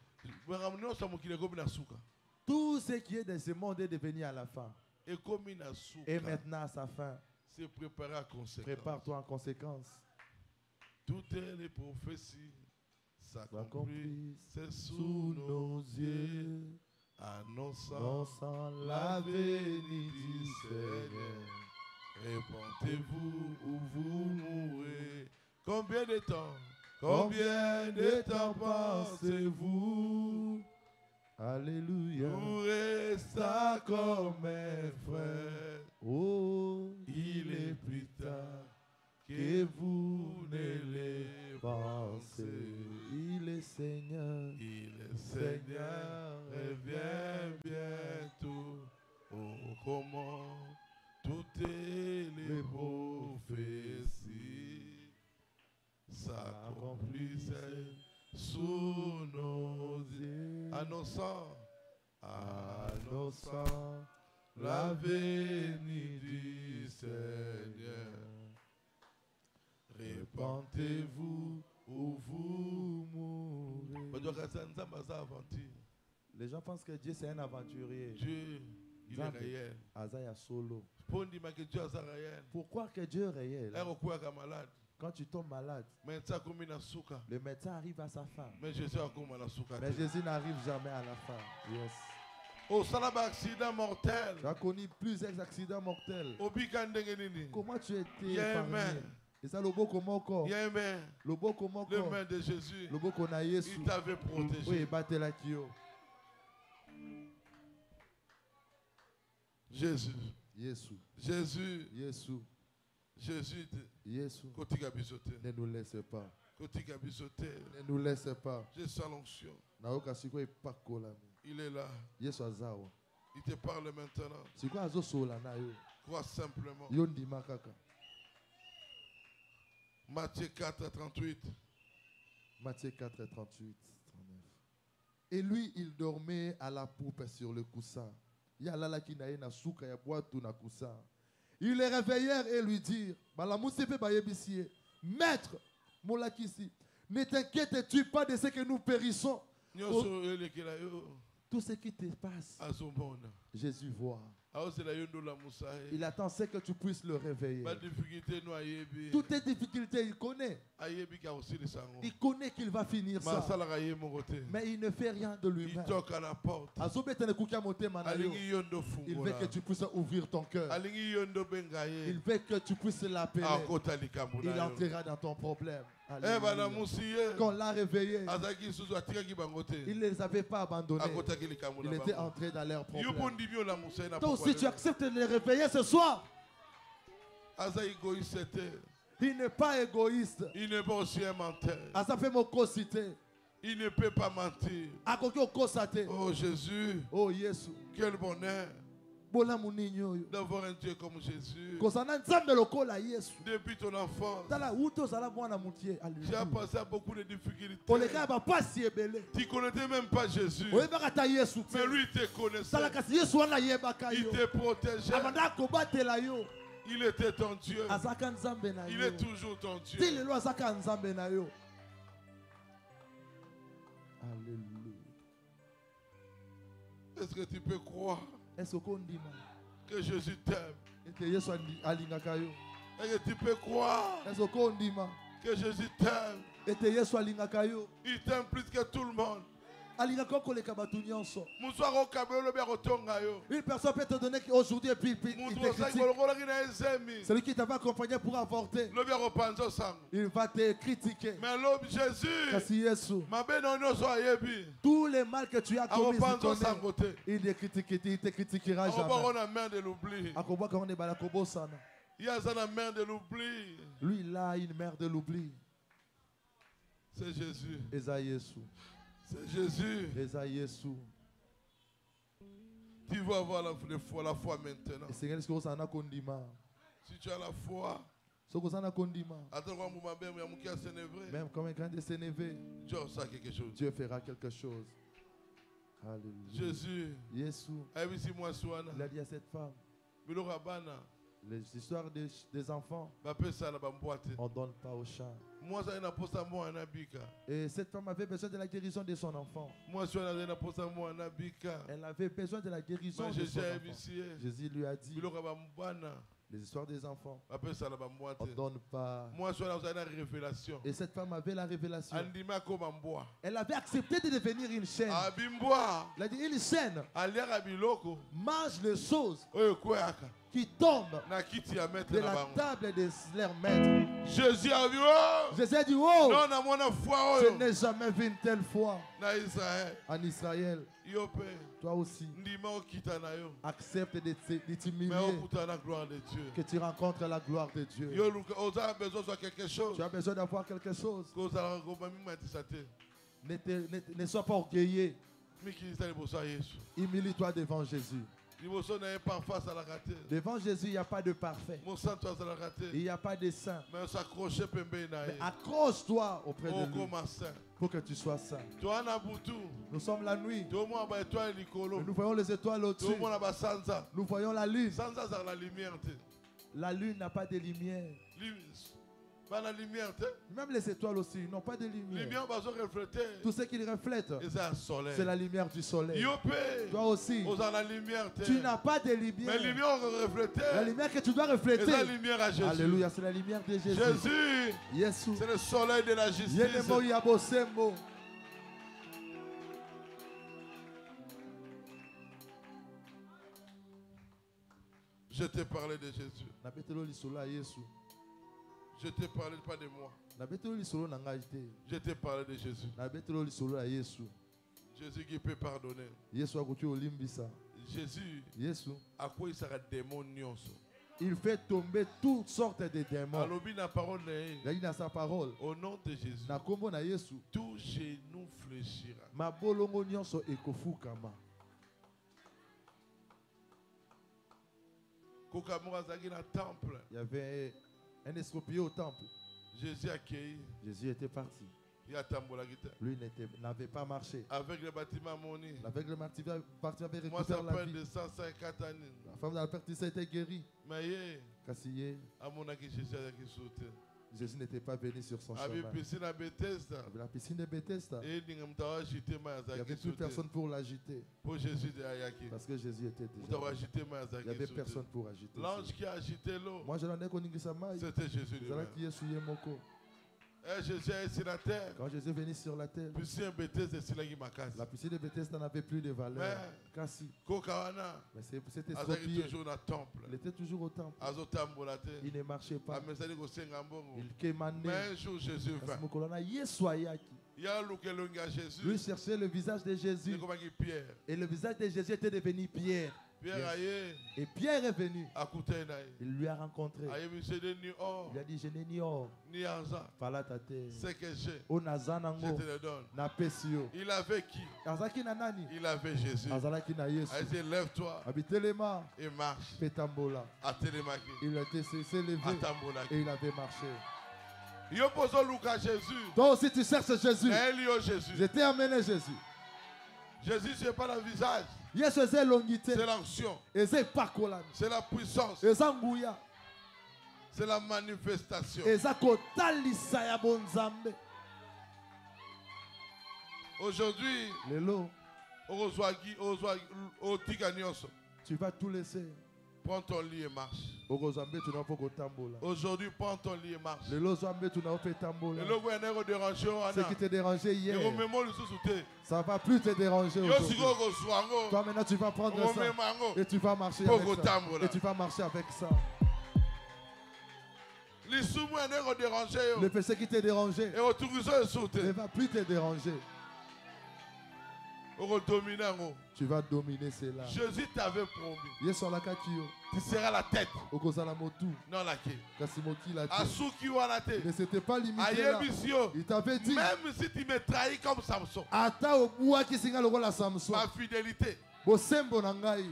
Mais ramenons ça mon kile comme na souka. Tout ce qui est de ce monde est devenu à la fin. Et comme na Et souka, maintenant à sa fin. c'est préparé à conséquence. Prépare-toi en conséquence. Toutes les prophéties s'accomplissent, S'accomplissent c'est sous sous nos nos yeux, annonçant Dansant la la venue venue du du Seigneur. Seigneur. Répentez-vous ou vous mourrez. Combien de temps? Combien de temps pensez-vous? Alléluia. Nous restons comme un frère. Oh, Il est plus tard que vous ne les pensez. pensez. Il est Seigneur. Il est Seigneur, revient bientôt. Oh, comment toutes les prophéties s'accomplissent sous nos yeux. Annonçant la venue du Seigneur. Répentez-vous ou vous mourrez. Les gens pensent que Dieu c'est un aventurier. Dieu, il est réel. Azaya solo. Pour dire que Dieu est réel. Pourquoi que Dieu est réel? Un recours à malade. Quand tu tombes malade, Mais ça comme une souka. le médecin arrive à sa fin. Mais Jésus a comme la souka. Mais Jésus n'arrive jamais à la fin. Yes. Au salaba accident mortel. Tu as connu plusieurs accidents mortels. Au bikandenge nini. Comment tu étais Il y a un épargné? main. Et ça, le beau comment encore? Il y a un main. Le beau comment Le encore? main de Jésus. Le beau qu'on a Yesu. Il t'avait protégé. Oui, battez la kio. Jésus. Yesu. Jésus. Yesu. Jésus. Yesu. Kotika bisote. Ne nous laisse pas. Kotika bisote. Ne nous laisse pas. J'ai sa l'onction. Naoka siko epakola. Il est là. Yesu azawa. Il te parle maintenant. Siko azo sola na yo. Crois simplement. Yo ndima kaka. Matthieu 4, 38. Matthieu 4, 38, 39. Et lui, il dormait à la poupe sur le coussin. Il les réveillèrent et lui dirent, Maître, ne t'inquiètes-tu pas de ce que nous périssons? Tout ce qui te passe, Jésus voit. Il attend ce que tu puisses le réveiller. Toutes tes difficultés, il connaît. Il connaît qu'il va finir ça. Mais il ne fait rien de lui-même. Il veut que tu puisses ouvrir ton cœur. Il veut que tu puisses l'appeler. Il entrera dans ton problème. Alléluia. Quand on l'a réveillé, il ne les avait pas abandonnés. Il était entré dans leur problème. Toi aussi, tu acceptes de les réveiller ce soir. Il n'est pas égoïste. Il n'est pas aussi un menteur. Il ne peut pas mentir. Oh Jésus. Oh Jésus. Quel bonheur d'avoir un Dieu comme Jésus. Depuis ton enfance, tu as passé à beaucoup de difficultés. Tu ne connaissais même pas Jésus. Mais lui te connaissait. Il te protégeait. Il était ton Dieu. Il est toujours ton Dieu. Alléluia. Est-ce que tu peux croire que Jésus t'aime? Est-ce que tu peux croire que Jésus t'aime? Il t'aime plus que tout le monde. Une personne peut te donner aujourd'hui et puis il te critique. Celui qui t'avait accompagné pour avorter, il va te critiquer. Mais l'homme Jésus, tous les mal que tu as commis, il te critiquera jamais. Lui, il a une mère de l'oubli. C'est Jésus. C'est Jésus. Tu vas avoir la foi maintenant. Si tu as la foi, même comme un grand de s'énerver, Dieu fera quelque chose. Alléluia. Jésus, il a dit à cette femme, les histoires des enfants, on ne donne pas aux chats. Et cette femme avait besoin de la guérison de son enfant. Elle avait besoin de la guérison de son enfant. Jésus lui a dit, les histoires des enfants, on ne donne pas. Et cette femme avait la révélation. Elle avait accepté de devenir une chaîne. Elle a dit, une chaîne mange les choses qui tombent de la table de leur maître. Jésus a dit, oh, je n'ai jamais vu une telle foi en Israël. Toi aussi, accepte de t'humilier, que tu rencontres la gloire de Dieu. Tu as besoin d'avoir quelque chose. Ne sois pas orgueilleux. Humilie-toi devant Jésus. Devant Jésus, il n'y a pas de parfait. Il n'y a pas de saint. Mais accroche-toi auprès de lui pour que tu sois saint. Nous sommes la nuit. Nous voyons les étoiles au-dessus. Nous voyons la lune. La lune n'a pas de lumière. Même les étoiles aussi n'ont pas de lumière. Tout ce qu'ils reflètent, c'est la lumière du soleil. Toi aussi, tu n'as pas de lumière. La lumière que tu dois refléter, alléluia, c'est la lumière de Jésus. Jésus, c'est le soleil de la justice. Je t'ai parlé de Jésus. Je t'ai parlé pas de moi. Je t'ai parlé de Jésus. Jésus qui peut pardonner. Jésus, à quoi il sera démon? Il fait tomber toutes sortes de démons. Il a dit dans sa parole, au nom de Jésus, tout genou fléchira. Il y avait un estropié au temple. Jésus accueilli. Jésus était parti. Lui n'avait pas marché. Avec le bâtiment Avec le bâtiment avait moi, ça récupéré la fait vie. de 150 années. La femme de la perte était guérie. Mais Kassiye, Jésus n'était pas venu sur son chemin. avec La piscine de Bethesda, il n'y avait plus personne pour l'agiter. Parce que Jésus était déjà là. Il n'y avait personne pour agiter. L'ange qui a agité l'eau, Moi, je n'en ai connu que sa maille. c'était Jésus lui-même. Qui est souillé moko. Et Jésus est sur la terre. Quand Jésus est venu sur la terre, la piscine de Bethesda n'avait plus de valeur. Kasi. Mais c'était estropié. Il était toujours au temple. Il ne marchait pas. Il quémanait. Mais un jour Jésus vint. Lui cherchait le visage de Jésus. Et le visage de Jésus était devenu Pierre. Et Pierre est venu. Il lui a rencontré. Il a dit, je n'ai ni or, ni argent. Ce que j'ai, je te le donne. Il avait qui? Il avait Jésus. Il dit, lève-toi et marche. Il s'est levé et il avait marché. Toi aussi tu cherches Jésus. Je t'ai amené Jésus. Jésus, ce n'est pas le visage. C'est l'action. C'est la puissance. C'est la manifestation. Aujourd'hui, tu vas tout laisser. Prends ton lit et marche. Aujourd'hui, prends ton lit et marche. Ce qui te dérangeait hier, ça ne va plus te déranger aujourd'hui. Toi maintenant tu vas prendre ça et tu vas marcher avec ça. Et tu vas marcher avec ça. Le péché qui te dérangeait ne va plus te déranger. Tu vas dominer cela. Jésus t'avait promis. Tu seras la tête. Non la queue. Il ne s'était pas limité là. Il t'avait dit. Même si tu me trahis comme Samson. Ma fidélité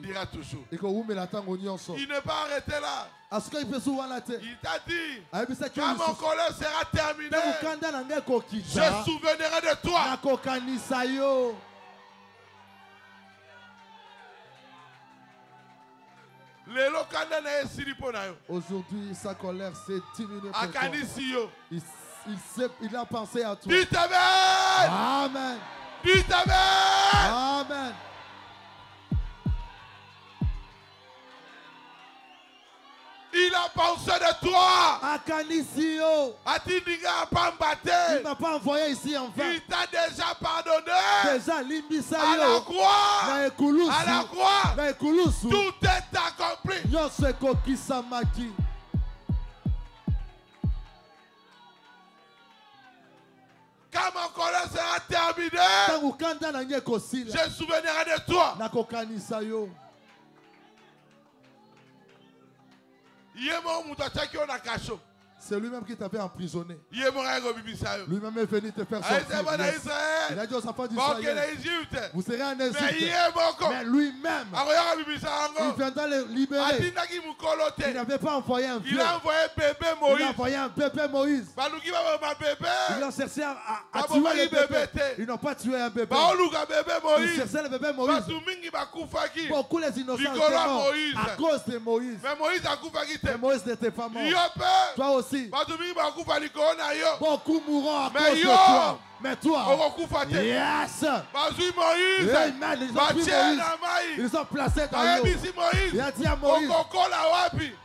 dira toujours. Il n'est pas arrêté là. Il t'a dit, quand mon colère sera terminée, je souviendrai de toi. Aujourd'hui, sa colère s'est diminuée. Il a pensé à toi. Dites Amen. Amen. Dites Amen. Amen. Il a pensé de toi. Il m'a pas envoyé ici en vain. Il t'a déjà pardonné. À la croix. À la croix. Tout est accompli. Quand mon colère sera terminée, je souviendrai de toi. C'est lui-même qui t'avait emprisonné. Lui-même est venu te faire sortir. Il a dit aux enfants d'Israël, vous serez en Égypte. Mais lui-même, il viendra les libérer. Il n'avait pas envoyé un vieux. Il a envoyé bébé Moïse. Il a envoyé un bébé Moïse. Ils ont cherché à tuer le bébé. Ils n'ont pas tué un bébé. Ils cherchaient le bébé Moïse. Beaucoup les innocents étaient morts à cause de Moïse. Mais Moïse n'était pas mort. Toi aussi. Beaucoup mourront à cause de toi. Mais toi, yes! Moïse, amen. Ils ont placé dans l'eau. Il a dit à Moïse,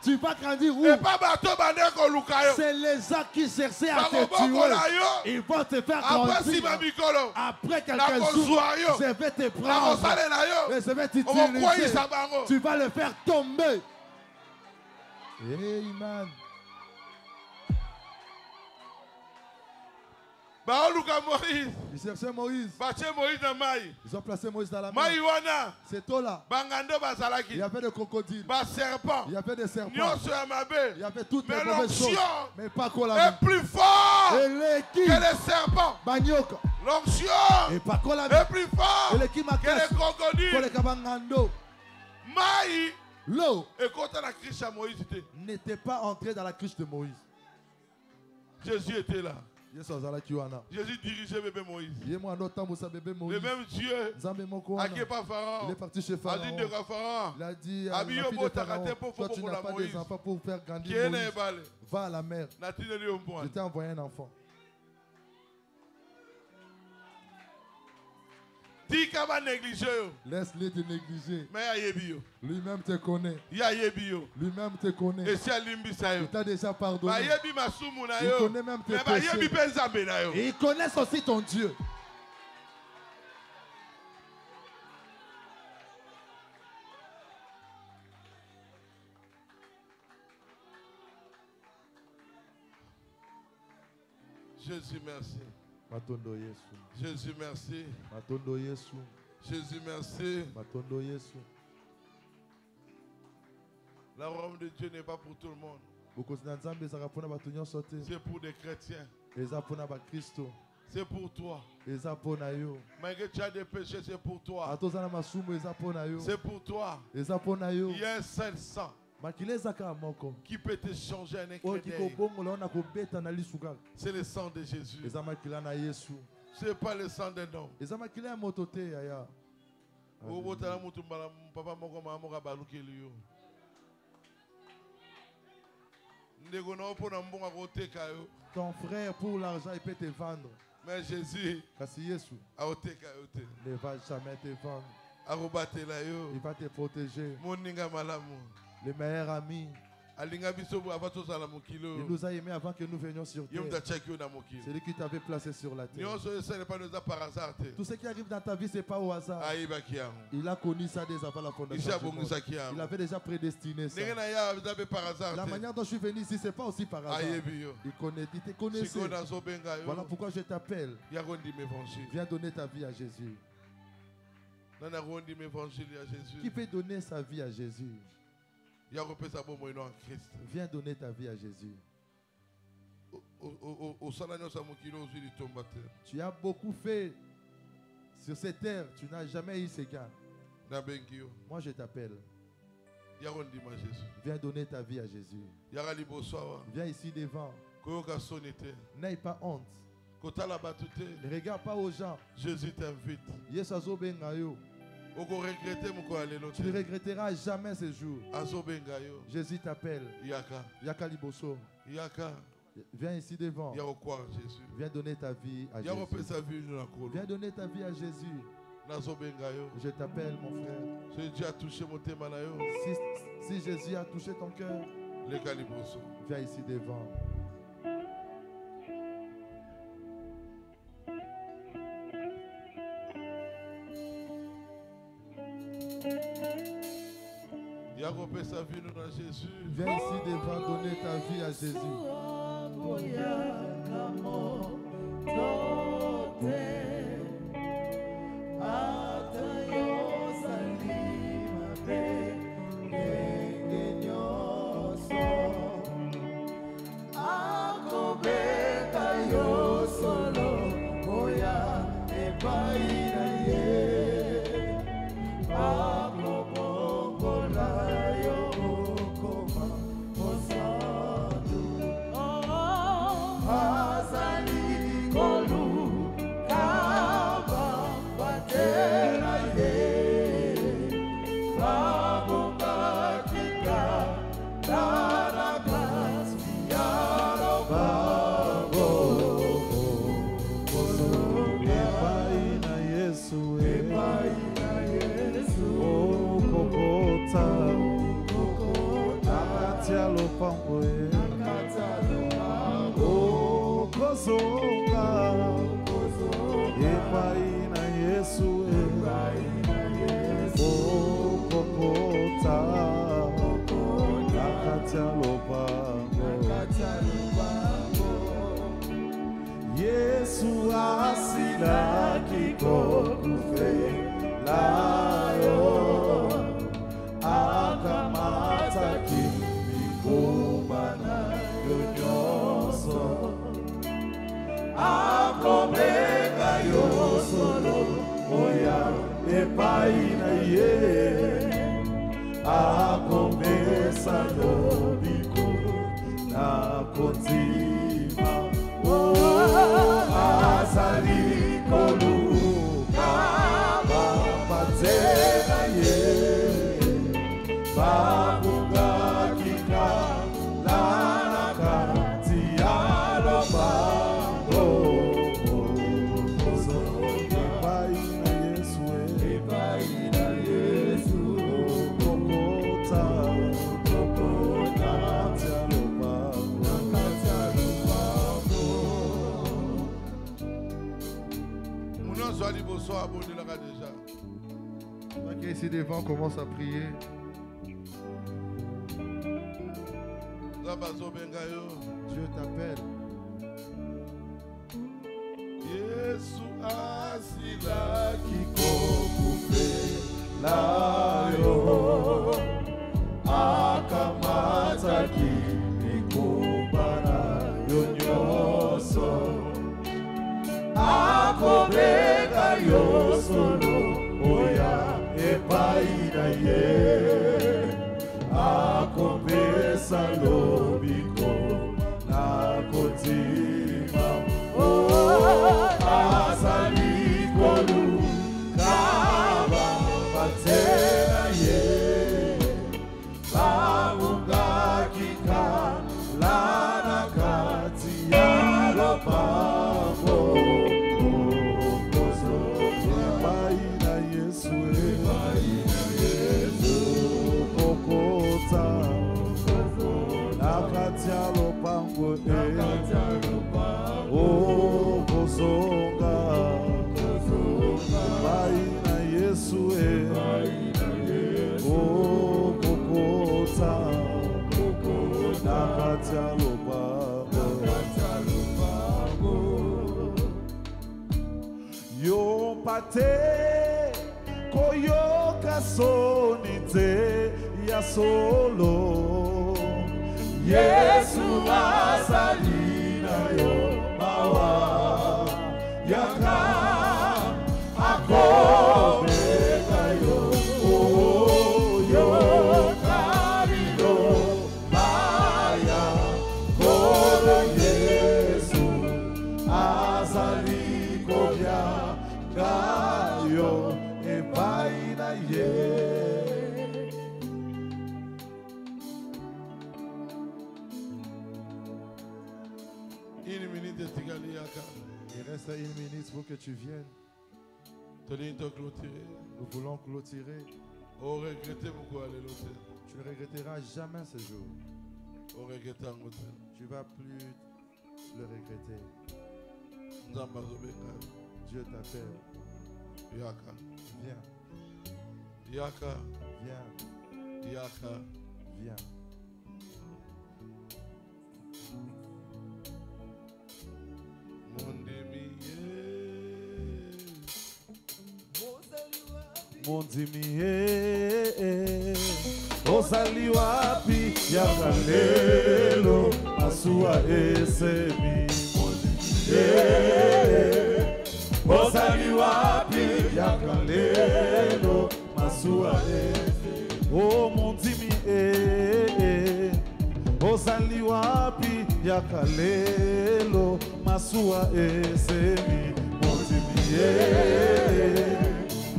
tu vas grandir où? C'est les gens qui cherchaient à te tuer. Ils vont te faire grandir. Après quelques jours, je vais te prendre et je vais t'utiliser. Tu vas le faire tomber. Amen. Ils cherchaient Moïse. Ils ont placé Moïse dans la mer. C'est eau là. Il y avait des crocodiles. Il y avait des serpents. Il y avait toutes les mauvaises choses. Mais pas quoi la est plus fort que les serpents. L'onction est plus fort que les crocodiles. L'eau n'était pas entrée dans la cruche de Moïse. Jésus était là. Jésus dirigeait bébé Moïse. Le même Dieu à qui pas Pharaon. Il est parti chez Pharaon. Il a dit à la fille de Pharaon, toi tu n'as pas des enfants pour faire grandir Moïse. Va à la mer. Je t'ai envoyé un enfant. Laisse-les te négliger. Lui-même te connaît. Lui-même te connaît. Il t'a déjà pardonné. Il connaît même tes péchés. Et il connaît aussi ton Dieu. Jésus, merci. Matondo Yesu. Jésus, merci. Matondo Yesu. Jésus, merci. Matondo Yesu. La robe de Dieu n'est pas pour tout le monde. C'est pour des chrétiens. C'est pour toi. Malgré que tu as des péchés, c'est pour toi. C'est pour toi. Il y a un seul sang qui peut te changer un incrédule. C'est le sang de Jésus. Ce n'est pas le sang d'un homme. Ton frère, pour l'argent, il peut te vendre. Mais Jésus ne va jamais te vendre. Il va te protéger. Le meilleur ami. Il nous a aimés avant que nous venions sur terre. C'est lui qui t'avait placé sur la terre. Tout ce qui arrive dans ta vie, ce n'est pas au hasard. Il a connu ça dès avant la fondation du monde. Il avait déjà prédestiné ça. La manière dont je suis venu ici, ce n'est pas aussi par hasard. Il te connaissait. Voilà pourquoi je t'appelle. Viens donner ta vie à Jésus. Qui peut donner sa vie à Jésus? Viens donner ta vie à Jésus. Tu as beaucoup fait sur cette terre. Tu n'as jamais eu ces gains. Moi, je t'appelle. Viens donner ta vie à Jésus. Viens ici devant. N'aie pas honte. Ne regarde pas aux gens. Jésus t'invite. Tu ne regretteras jamais ce jour. Jésus t'appelle. Yaka Liboso. Viens ici devant. Viens donner ta vie à Jésus. Viens donner ta vie à Jésus. Je t'appelle, mon frère. Si Jésus a touché ton cœur, viens ici devant. Viens ici devant donner ta vie à Jésus. Yesu asila kikokufe layo akamata kimikuba na yonyoso Chacun ici devant commence à prier. Dieu t'appelle. Yesu asila kikokufe layo akamata kimikubana yonyoso akobeka yosolo oya epaina ye akombesa lobiko nakotima asalikolu kaba batena ye bamungakika lana kati ya lopango okozo epaina Yesu okota nakati ya lopango Kozonga Baina Yesu Kokota Nakatia Lopango Yo pate Koyoka sonite Ya solo Yesu asalina yo Yaka akobeka yo yo karido baya kodo Yesu asaliko bya gayo epaina ye. Une minute de Tigali Yaka. Il reste 1 minute pour que tu viennes. Nous voulons clôturer. Tu ne regretteras jamais ce jour. Tu ne vas plus le regretter. Dieu t'appelle. Viens. Yaka. Viens. Yaka. Viens. Mondimie Ozali wapi Yakalelo Asua esemi Ozali wapi Yakalelo Masua esemi Oh mondimie Ozali wapi Yakalelo Masua esemi Mondimie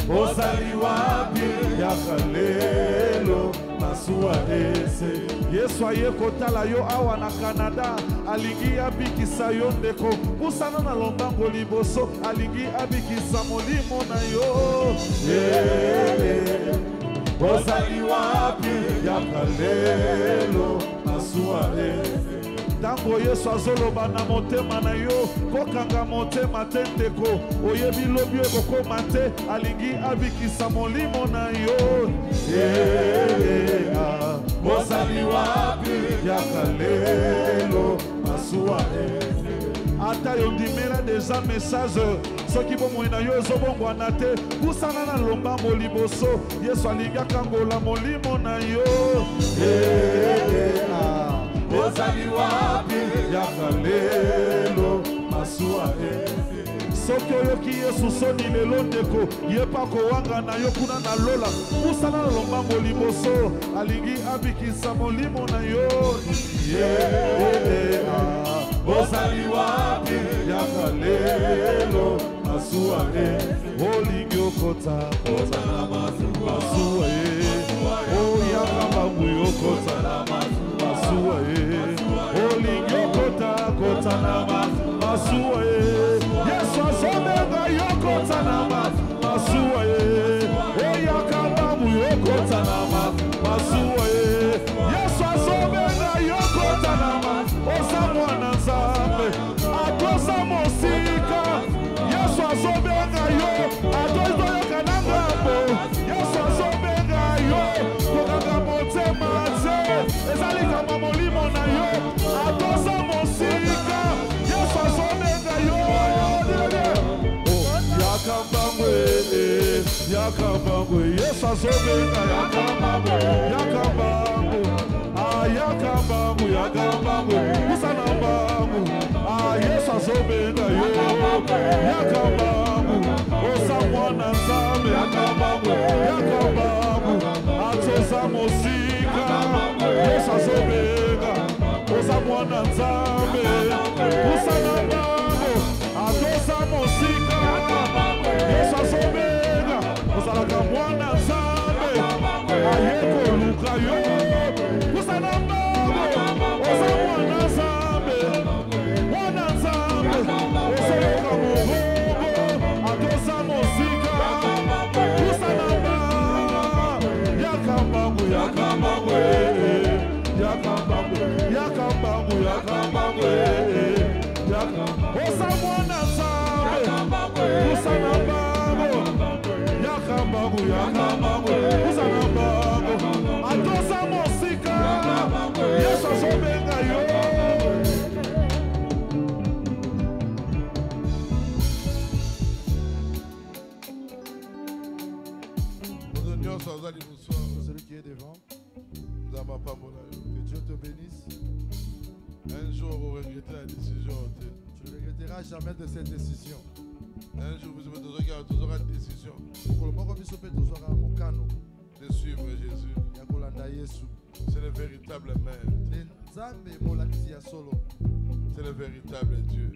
Ozali wapi Yakalelo Masua ese Yesu aye kotala yo awa na Canada alingi abikisa yo ndeko Pusana na lombango liboso alingi abikisa molimo na yo Ozali wapi Yakalelo Masua ese Tango Yesu azoloba na motema na yo kokanga motema te ndeko oyebi lobi ekokoma te alingi abikisa molimo na yo Ozali wapi Yakalelo Masua ata yo ndimela deja message soki bomoi na yo ezobongwana te pusana na lombango liboso Yesu alingi akangola molimo na yo Ozali wapi Yakalelo Masua soki oyoki Yesu soni lelo ndeko ye pa kowanga na yo kuna na lola pusana na lombango liboso alingi abikisa molimo na yo Ozali wapi Yakalelo Masua olingi okota kota na Masua oyakamba muyokota na Masua olingi okota kota na Masua Yesu asomenga yokota na Masua oyakamba muyokota na Masua Yesu asomenga yokota na osa mwana Nzambe atosa mosika Yesu asomenga yo atoza yoka na ngambo Yesu Yakabangu, yes, azobenga, yakabangu, yakabangu, yakabangu, yakabangu, usanambangu, yes, azobenga, yakabangu, osamwana nzambe, yakabangu, yakabangu, atoza mosika, yes, azobenga, osamwana nzambe, usanambangu, atoza mosika, yes, azobenga, osalaka mwana nzambe, ayeko luka yo, usanambangu, osa mwana nzambe, osaloka mogongo, atoza mosika, usanamba, yakambangu, yakambangu, yakambangu, yakambangu, yakambangu, osa mwana nzambe, usanambangu, yakambangu, yakambangu, usanambangu, atoza mosika, yesu azobenga yo. Celui qui est devant, que Dieu te bénisse. Un jour, vous regrettez la décision. Tu ne regretteras jamais de cette décision. Un jour, vous aurez une décision de suivre Jésus. C'est le véritable maître. C'est le véritable Dieu.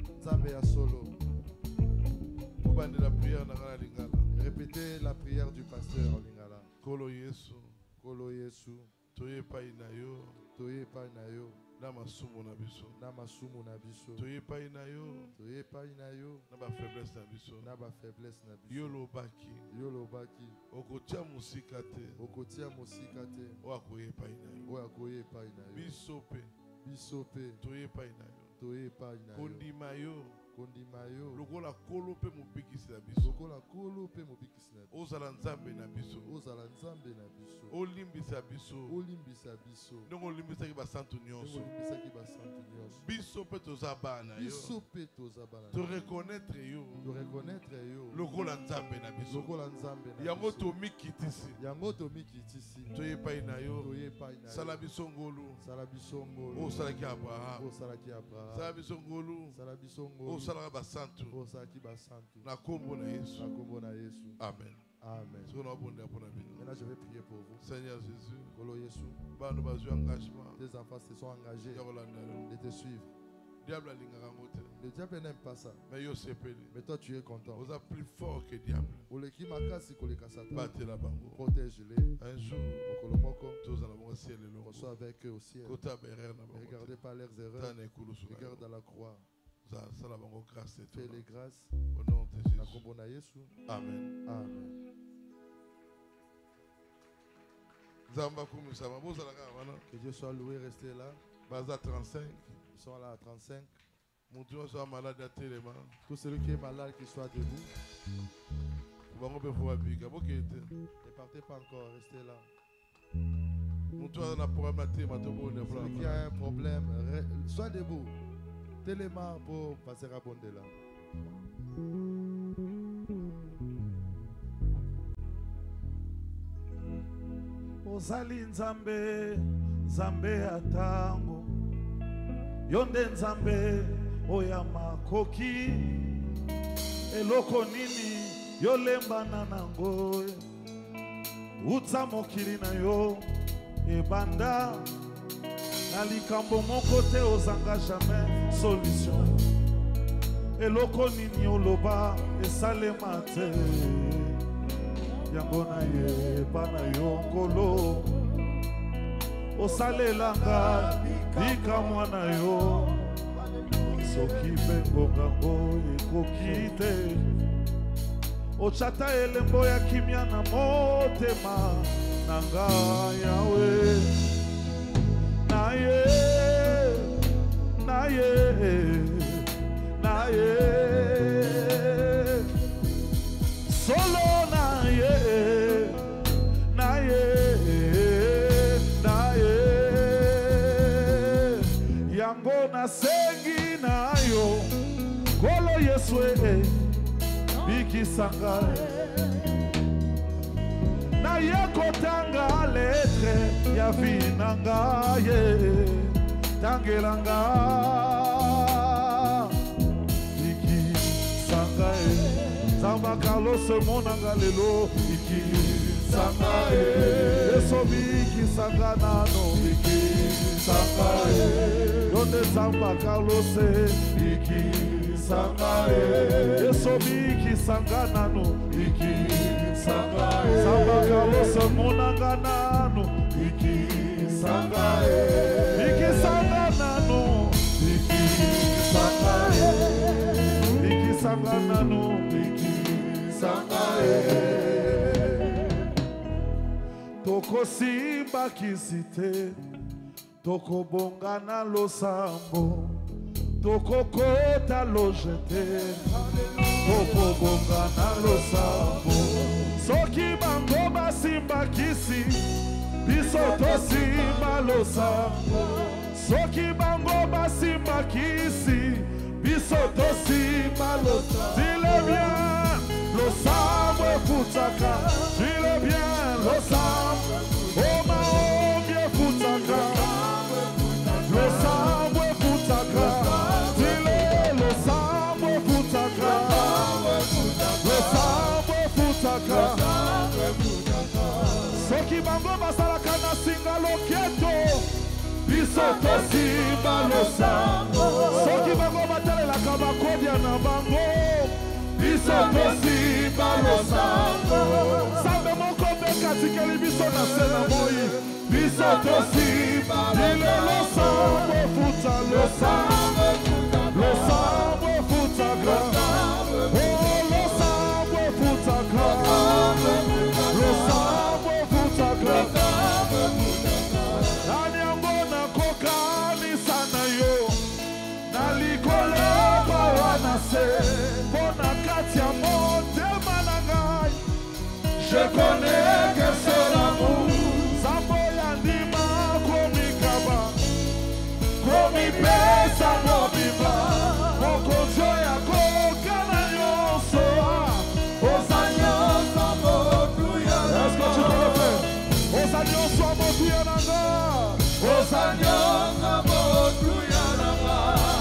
Vous bandez la prière dans la lingala. Répétez la prière du pasteur en lingala. Kolo Yesu. Kolo Yesu. Toye pa inayo. Toye pa inayo. Nama sumu na biso. Nama sumu na biso. Toye pa inayo. Toye pa inayo. Naba faiblesse na biso. Naba faiblesse na biso. Yolo baki. Yolo baki. Okotia musika te. Okotia musika te. Oakoye pa inayo. Oakoye pa inayo. Biso pe. Biso pe. Toye pa inayo. Toye pa inayo. Kondima yo. Kondima yo. Lokola kolo pe mobikisi na biso. Lokola kolo pe mobikisi na biso. Ozala nzambe na biso. Ozala nzambe na biso. Olimbisa biso. Olimbisa biso. Ndongo olimbisaki basantu nyonso. Olimbisaki basantu nyonso. Biso pe toza bana yo. Biso pe toza bana. To reconnaître yo. To reconnaître yo. Lokola nzambe na biso. Lokola nzambe na biso. Yango to mikitisi. Yango to mikitisi. Toye pa ina yo. Toye pa ina yo. Sala biso ngolu. Sala biso ngolu. O salaki Abraham. O salaki Abraham. Sala biso ngolu. Sala biso ngolu. O salaka basantu. O salaki basantu. Na kombo na Yesu. Na kombo na Yesu. Amen. Amen. Maintenant, je vais prier pour vous. Seigneur Jésus, tes enfants se sont engagés de te suivre. Le diable n'aime pas ça. Mais toi, tu es content. Vous êtes plus fort que le diable. Protège-les. Un jour, on soit avec eux au ciel. Regardez pas leurs erreurs. Regarde à la croix. Fais les grâces. Au nom de Jésus. Amen. Amen. Que Dieu soit loué, restez là. Baza 35. Ils sont là à 35. Tout celui qui est malade, qu'il soit debout. Ne partez pas encore, restez là. Celui qui a un problème, sois debout. Téléma pour passer à Bondela. Ozali nzambe, nzambe atango. Yonde nzambe, oya makoki. Eloko nini, yolembana nango. Utsa mokili na yo, ebanda. Na likambo moko te ozanga jamais solution. Eloko nini oloba esalema te. Yango na ye bana yo nkolo. Osalelanga bika mwana yo. Soki bengonga ngo ekoki te. Ochata elembo ya kimia na motema nanga yawe. Naye, naye, naye, solo naye, naye, naye, yango na sengi na yo, kolo Yeswe, biki sanga, ye kotanga letre ya vinanga ye tangelanga iki sanga e Samba Carlos monanga lelo iki sanga e Esomi iki sanga nano iki sanga e Donde Samba Carlos iki sanga e Esomi iki sanga nano iki sanga e Samba Carlos monanga nano iki sanga e iki sanga nano iki sanga e iki sanga nano iki sanga e Toko simba kisite Toko bongana lo sambo Toko kota lo jete Toko bongana lo sambo Soki bango basimba kisi Biso to simba lo sambo Soki bango basimba kisi Biso to simba lo sambo Dile bien lo sambo futaka Dile bien lo sambo Oma omye futaka Lo sambo futaka Dile lo sambo futaka Lo sambo futaka Soki bango basalaka na singa lo kieto Biso to simba lo sambo Soki bango batelelaka bakodia na bango Biso to simba lo sambo Sambe moko beka tikeli biso na sena moi Biso to simba Dile lo sambo futa lo sambo Lo sambo futaka Oh lo sambo futaka Lo sambo futaka Nani ambona kokani sana yo Nalikolo kwa wanase Pona kati ya monte manangai Je connais que c'est l'amour Sambo ya ndima komikaba Komipesa mobima Mokonzo ya kokana nyonso Osanyoso motuya Est-ce que tu peux le faire? Osanyoso motuya nanga Osanyoso motuya nanga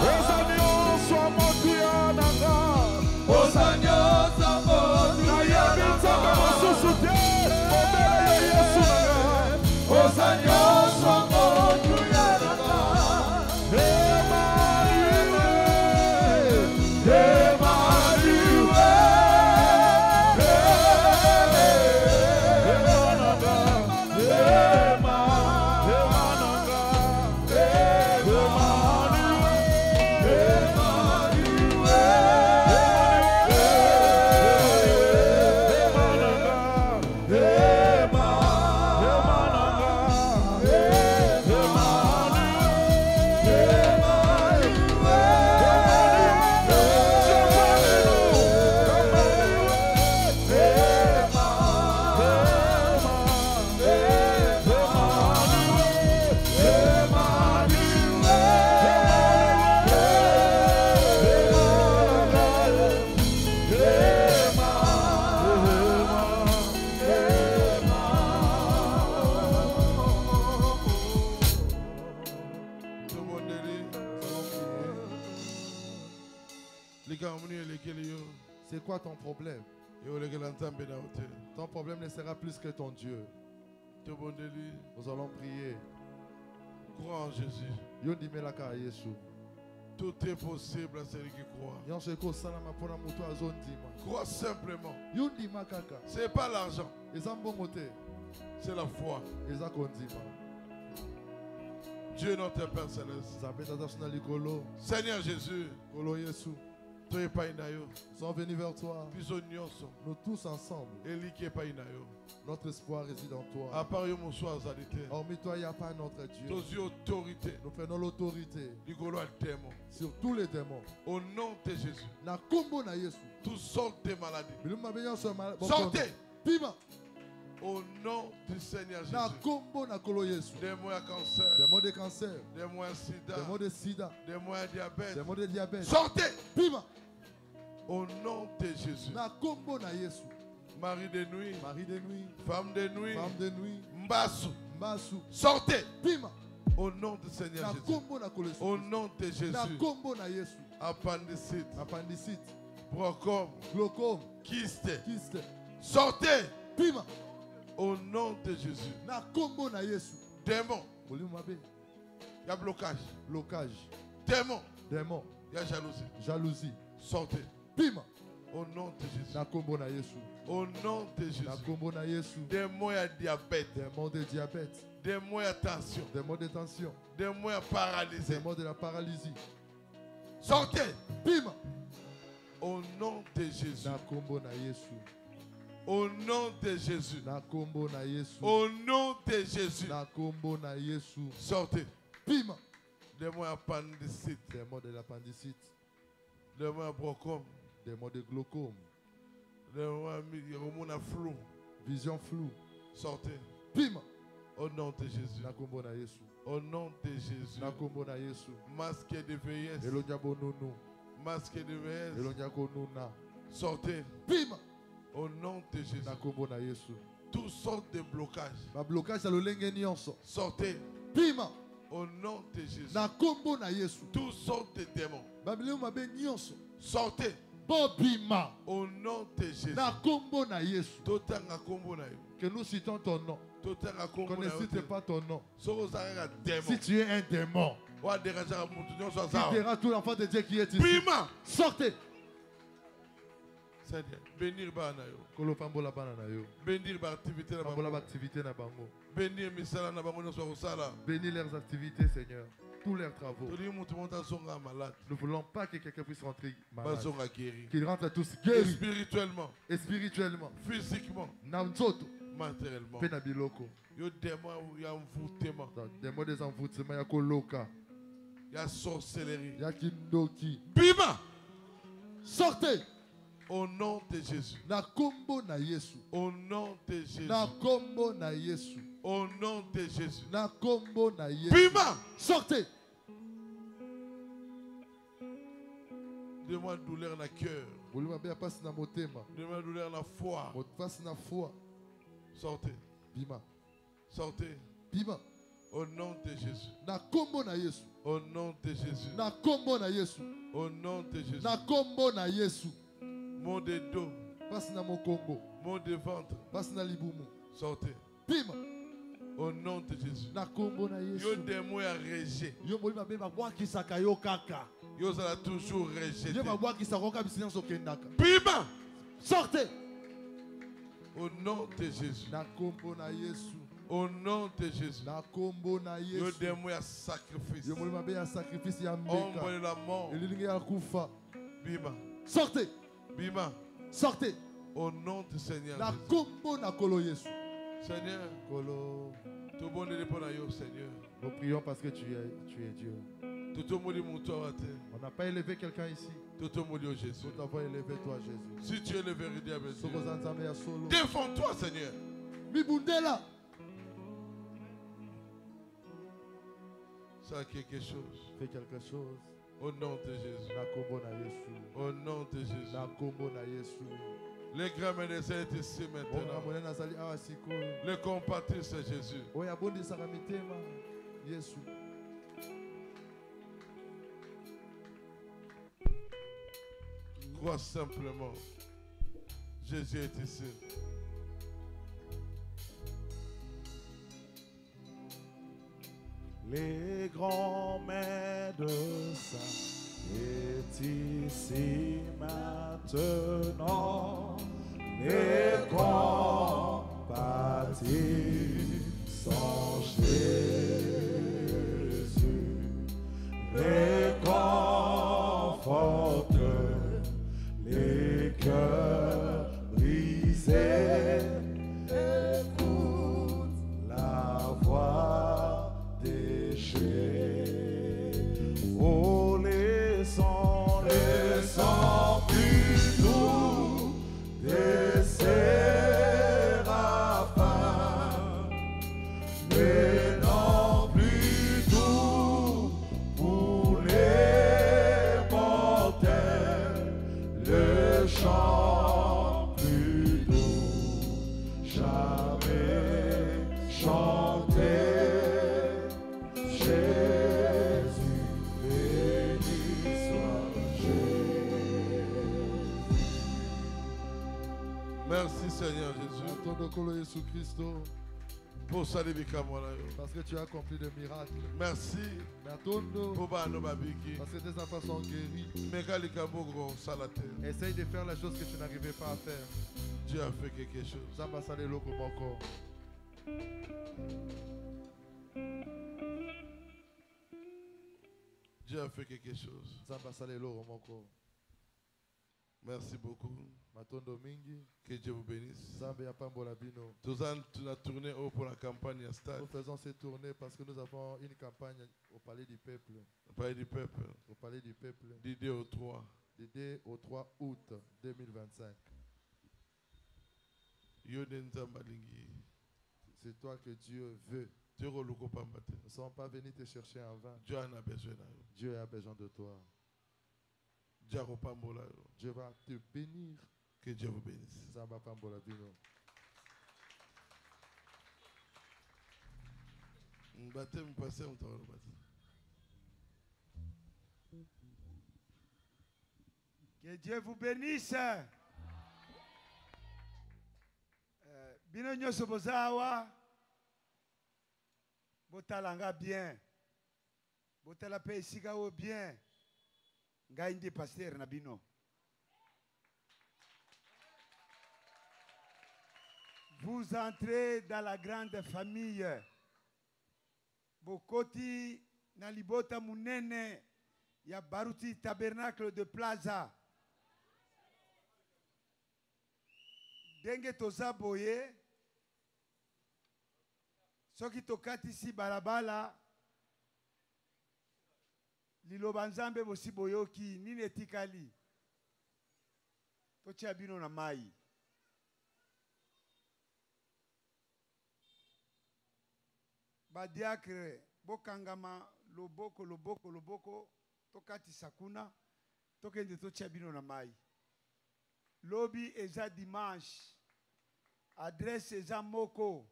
Osanyoso motuya nanga Osanyoso motuya nanga Osanyoso Osanyoso motuya nanga C'est quoi ton problème? Ton problème ne sera plus que ton Dieu. Nous allons prier. Crois en Jésus. Tout est possible à celui qui croit. Crois simplement. Ce n'est pas l'argent. C'est la foi. Dieu notre Père Céleste. Seigneur Jésus. Nous sommes venus vers toi. Nous tous ensemble. Notre espoir réside en toi. Hormis toi, il n'y a pas notre Dieu. Nous prenons l'autorité sur tous les démons. Au nom de Jésus. Tous sortent des maladies. Sortez. Au nom du Seigneur Jésus. Des mots à cancer. Des mots de cancer. Des mots à sida. Des mots de sida. Des mots à diabète. Des mots de diabète. Sortez. Au nom de Jésus. Mari de nuit. Mari de nuit. Femme de nuit. Femme de nuit. Mbasu. Mbasu. Sortez. Pima. Au nom du Seigneur Jésus. Au nom de Jésus. Appendicite. Appendicite. Glaucome. Glaucome. Kyste. Kyste. Sortez. Pima. Au nom de Jésus. Na kombo na Yesu. Démon. Il y a blocage. Blocage. Démon. Démon. Il y a jalousie. Jalousie. Sortez. Pima. Au nom de Jésus. Na kombo na Yesu. Au nom de Jésus. Na kombo na Yesu. Démon à diabète. Démon de diabète. Démon à tension. Démon de tension. Démon à paralysé. Démon de la paralysie. Sortez. Pima. Au nom de Jésus. Na kombo na Yesu. Au nom de Jésus. Na kombo na Yesu. Au nom de Jésus. Na kombo na Yesu. Sortez. Pima. Démon appendicite. Démon de l'appendicite. Démon glaucome. Démon de glaucome. Démon flou. Vision floue. Sortez. Pima. Au nom de Jésus. Na kombo na Yesu. Au nom de Jésus. Na kombo na Yesu. Masque de vieillesse. Elonya bonunu. Masque de vieillesse. Elonya konuna. Sortez. Pima. Au nom de Jésus. Na kombo na Yesu. Toutes sortes de blocages. Ba blocage à l'olenge nyonso. Sortez. Pima. Au nom de Jésus. Na kombo na Yesu. Toutes sortes de démons. Ba bileu mabe nyonso. Sortez. Bobima. Au nom de Jésus. Na kombo na Yesu. Totanga kombo na yo. Que nous citons ton nom. Totanga kombo Qu'on na ne yo. cite pas ton nom. Démon. Si tu es un démon, qui dira tout l'enfant de Dieu qui est ici. Pima. Sortez. Seigneur, bénir bana yo. Kolo pambola bana na yo. Bénir ba activité na Pambola bango. activité na bango. Bénir misala na bango nyonso kosala. Bénis leurs activités, Seigneur. Tous leurs travaux. Toli mutu monta zonga malade. Nous ne voulons pas que quelqu'un puisse rentrer malade. Bazonga guéri. Qu'ils rentrent tous guéris. Spirituellement, Et spirituellement. physiquement, Na nzoto. matériellement. Pe na biloko. Yo démon ya envoûtement, Des mots des envoûtements. Ya koloka. ya sorcellerie. Ya kindoki. Bima. Sortez. Au nom de Jésus. Na kombo na Yesu. Au nom de Jésus. Na kombo na Yesu. Au nom de Jésus. Na kombo na Yesu. Bima. Sortez. Donne-moi douleur dans le cœur. Bolima be passe na motema. Donne-moi douleur dans la foi. Mot passe na foi. Sortez. Bima. Sortez. Bima. Au nom de Jésus. Na kombo na Yesu. Au nom de Jésus. Na kombo na Yesu. Au nom de Jésus. Na kombo na Yesu. Mot de dos. Passe na mokongo. Mot de ventre. Passe na libumu. Sortez. Bima. Au nom de Jésus. Na kombo na Yo Yesu. démon ya rejet. Yo bolima be babwakisaka yo kaka. Yo sera toujours rejeté. Yo babwakisaka yo kabisi nyonso okendaka. Bima. Sortez. Au nom de Jésus. Na kombo na Yesu. Au nom de Jésus. Na kombo na Yo Yesu. démon ya sacrifice. Yo bolima be ya sacrifice ya Ombre mbeka. de la mort. Elilingi ya kufa. Bima. Sortez. Bima. Sortez. Au nom du Seigneur Na Jésus. kombo na kolo Yesu. Seigneur, Kolo. tout le monde répond à yo, Seigneur. Nous prions parce que tu es Dieu. Tout le monde est mon toit à terre. On n'a pas élevé quelqu'un ici. Tout le monde est Jésus. Nous t'avons élevé toi, Jésus. Si tu es le véritable Dieu, Soko zanzambe ya solo. défends-toi, Seigneur. Mibundela. Ça quelque chose. Fais quelque chose. Au nom de Jésus. Na kombo na Yesu. Au nom de Jésus. Na kombo na Yesu. Les grands médecins est ici Bonga maintenant. monene azali awa sikoyo. Le compatir, c'est Jésus. Oyo abondisaka mitema. Yesu. Crois simplement. Jésus est ici. Les grands médecins est ici maintenant. Les compatis sont Jésus. Les conforteurs, les cœurs brisés, écoute la voix déchets. Oh, les sons plus doux des séraphins, mais non plus doux pour les mortels, le chant plus doux. chanter. Jésus, béni soit Jésus. Merci Seigneur Jésus. Pour saluer parce que tu as accompli des miracles. Merci. Parce Parce que tes enfants sont guéris. Essaye de faire la chose que tu n'arrivais pas à faire. Dieu a fait quelque chose. Dieu a fait quelque chose. Merci beaucoup. Que Dieu vous bénisse. Nous avons tourné pour la campagne à Stade. Nous faisons ces tournées parce que nous avons une campagne au Palais du Peuple. Au Palais du Peuple. Au Palais du Peuple. Du 2 au 3. Du 2 au 3 août 2025. C'est toi que Dieu veut. Nous ne sommes pas venus te chercher en vain. Dieu en a besoin. Dieu a besoin de toi. Dieu va te bénir. Que Dieu vous bénisse. Que Dieu vous bénisse. Bino nyoso bozawa. Botalanga bien. Botala pe esika o bien. Nga indi pasteur na bino. Vous entrez dans la grande famille. Bokoti na libota munene ya Baruti Tabernacle de Plaza. Denge toza boye. Soki tokati si balabala. Liloba nzambe bosi boyoki nini etikali. Totia bino na mai. Badiakre bokangama loboko tokati sakuna tokende totia bino na mai. Lobi eza dimanche. Adresse eza moko.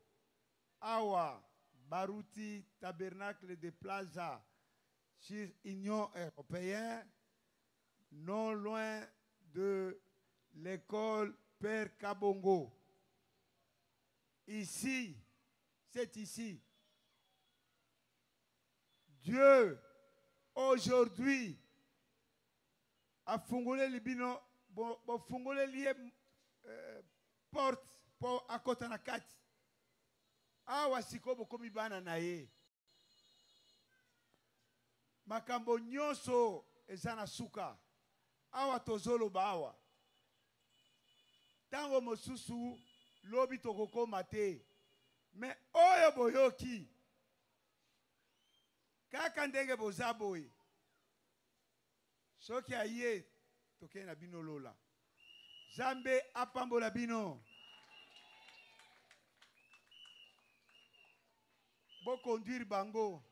Awa Baruti Tabernacle de Plaza. Sur Union Européenne, non loin de l'école Père Kabongo. Ici, c'est ici. Dieu, aujourd'hui, a fongolé les bino, a fongolé les portes pour à côté na kati. Awa siko bokomi bana na ye. Makambo nyonso ezana suka. Awa tozolo bawa. Tango mosusu lobi tokoko mate. Me oyo boyoki. Kaka ndenge bozaboy. Soki aye toke na bino lola. Zambe apambola bino. Bo conduire bango.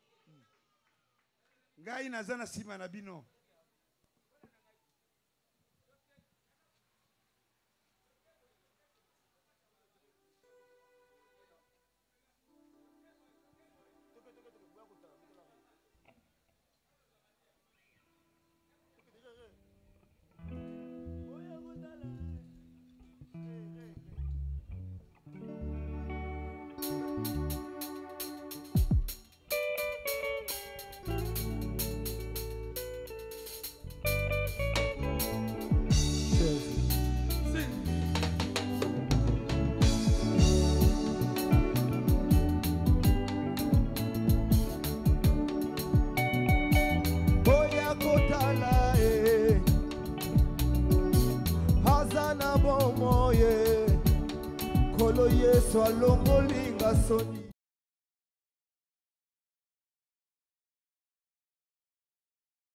Ngai nazana sima na bino. Kolo Yesu alongolinga soni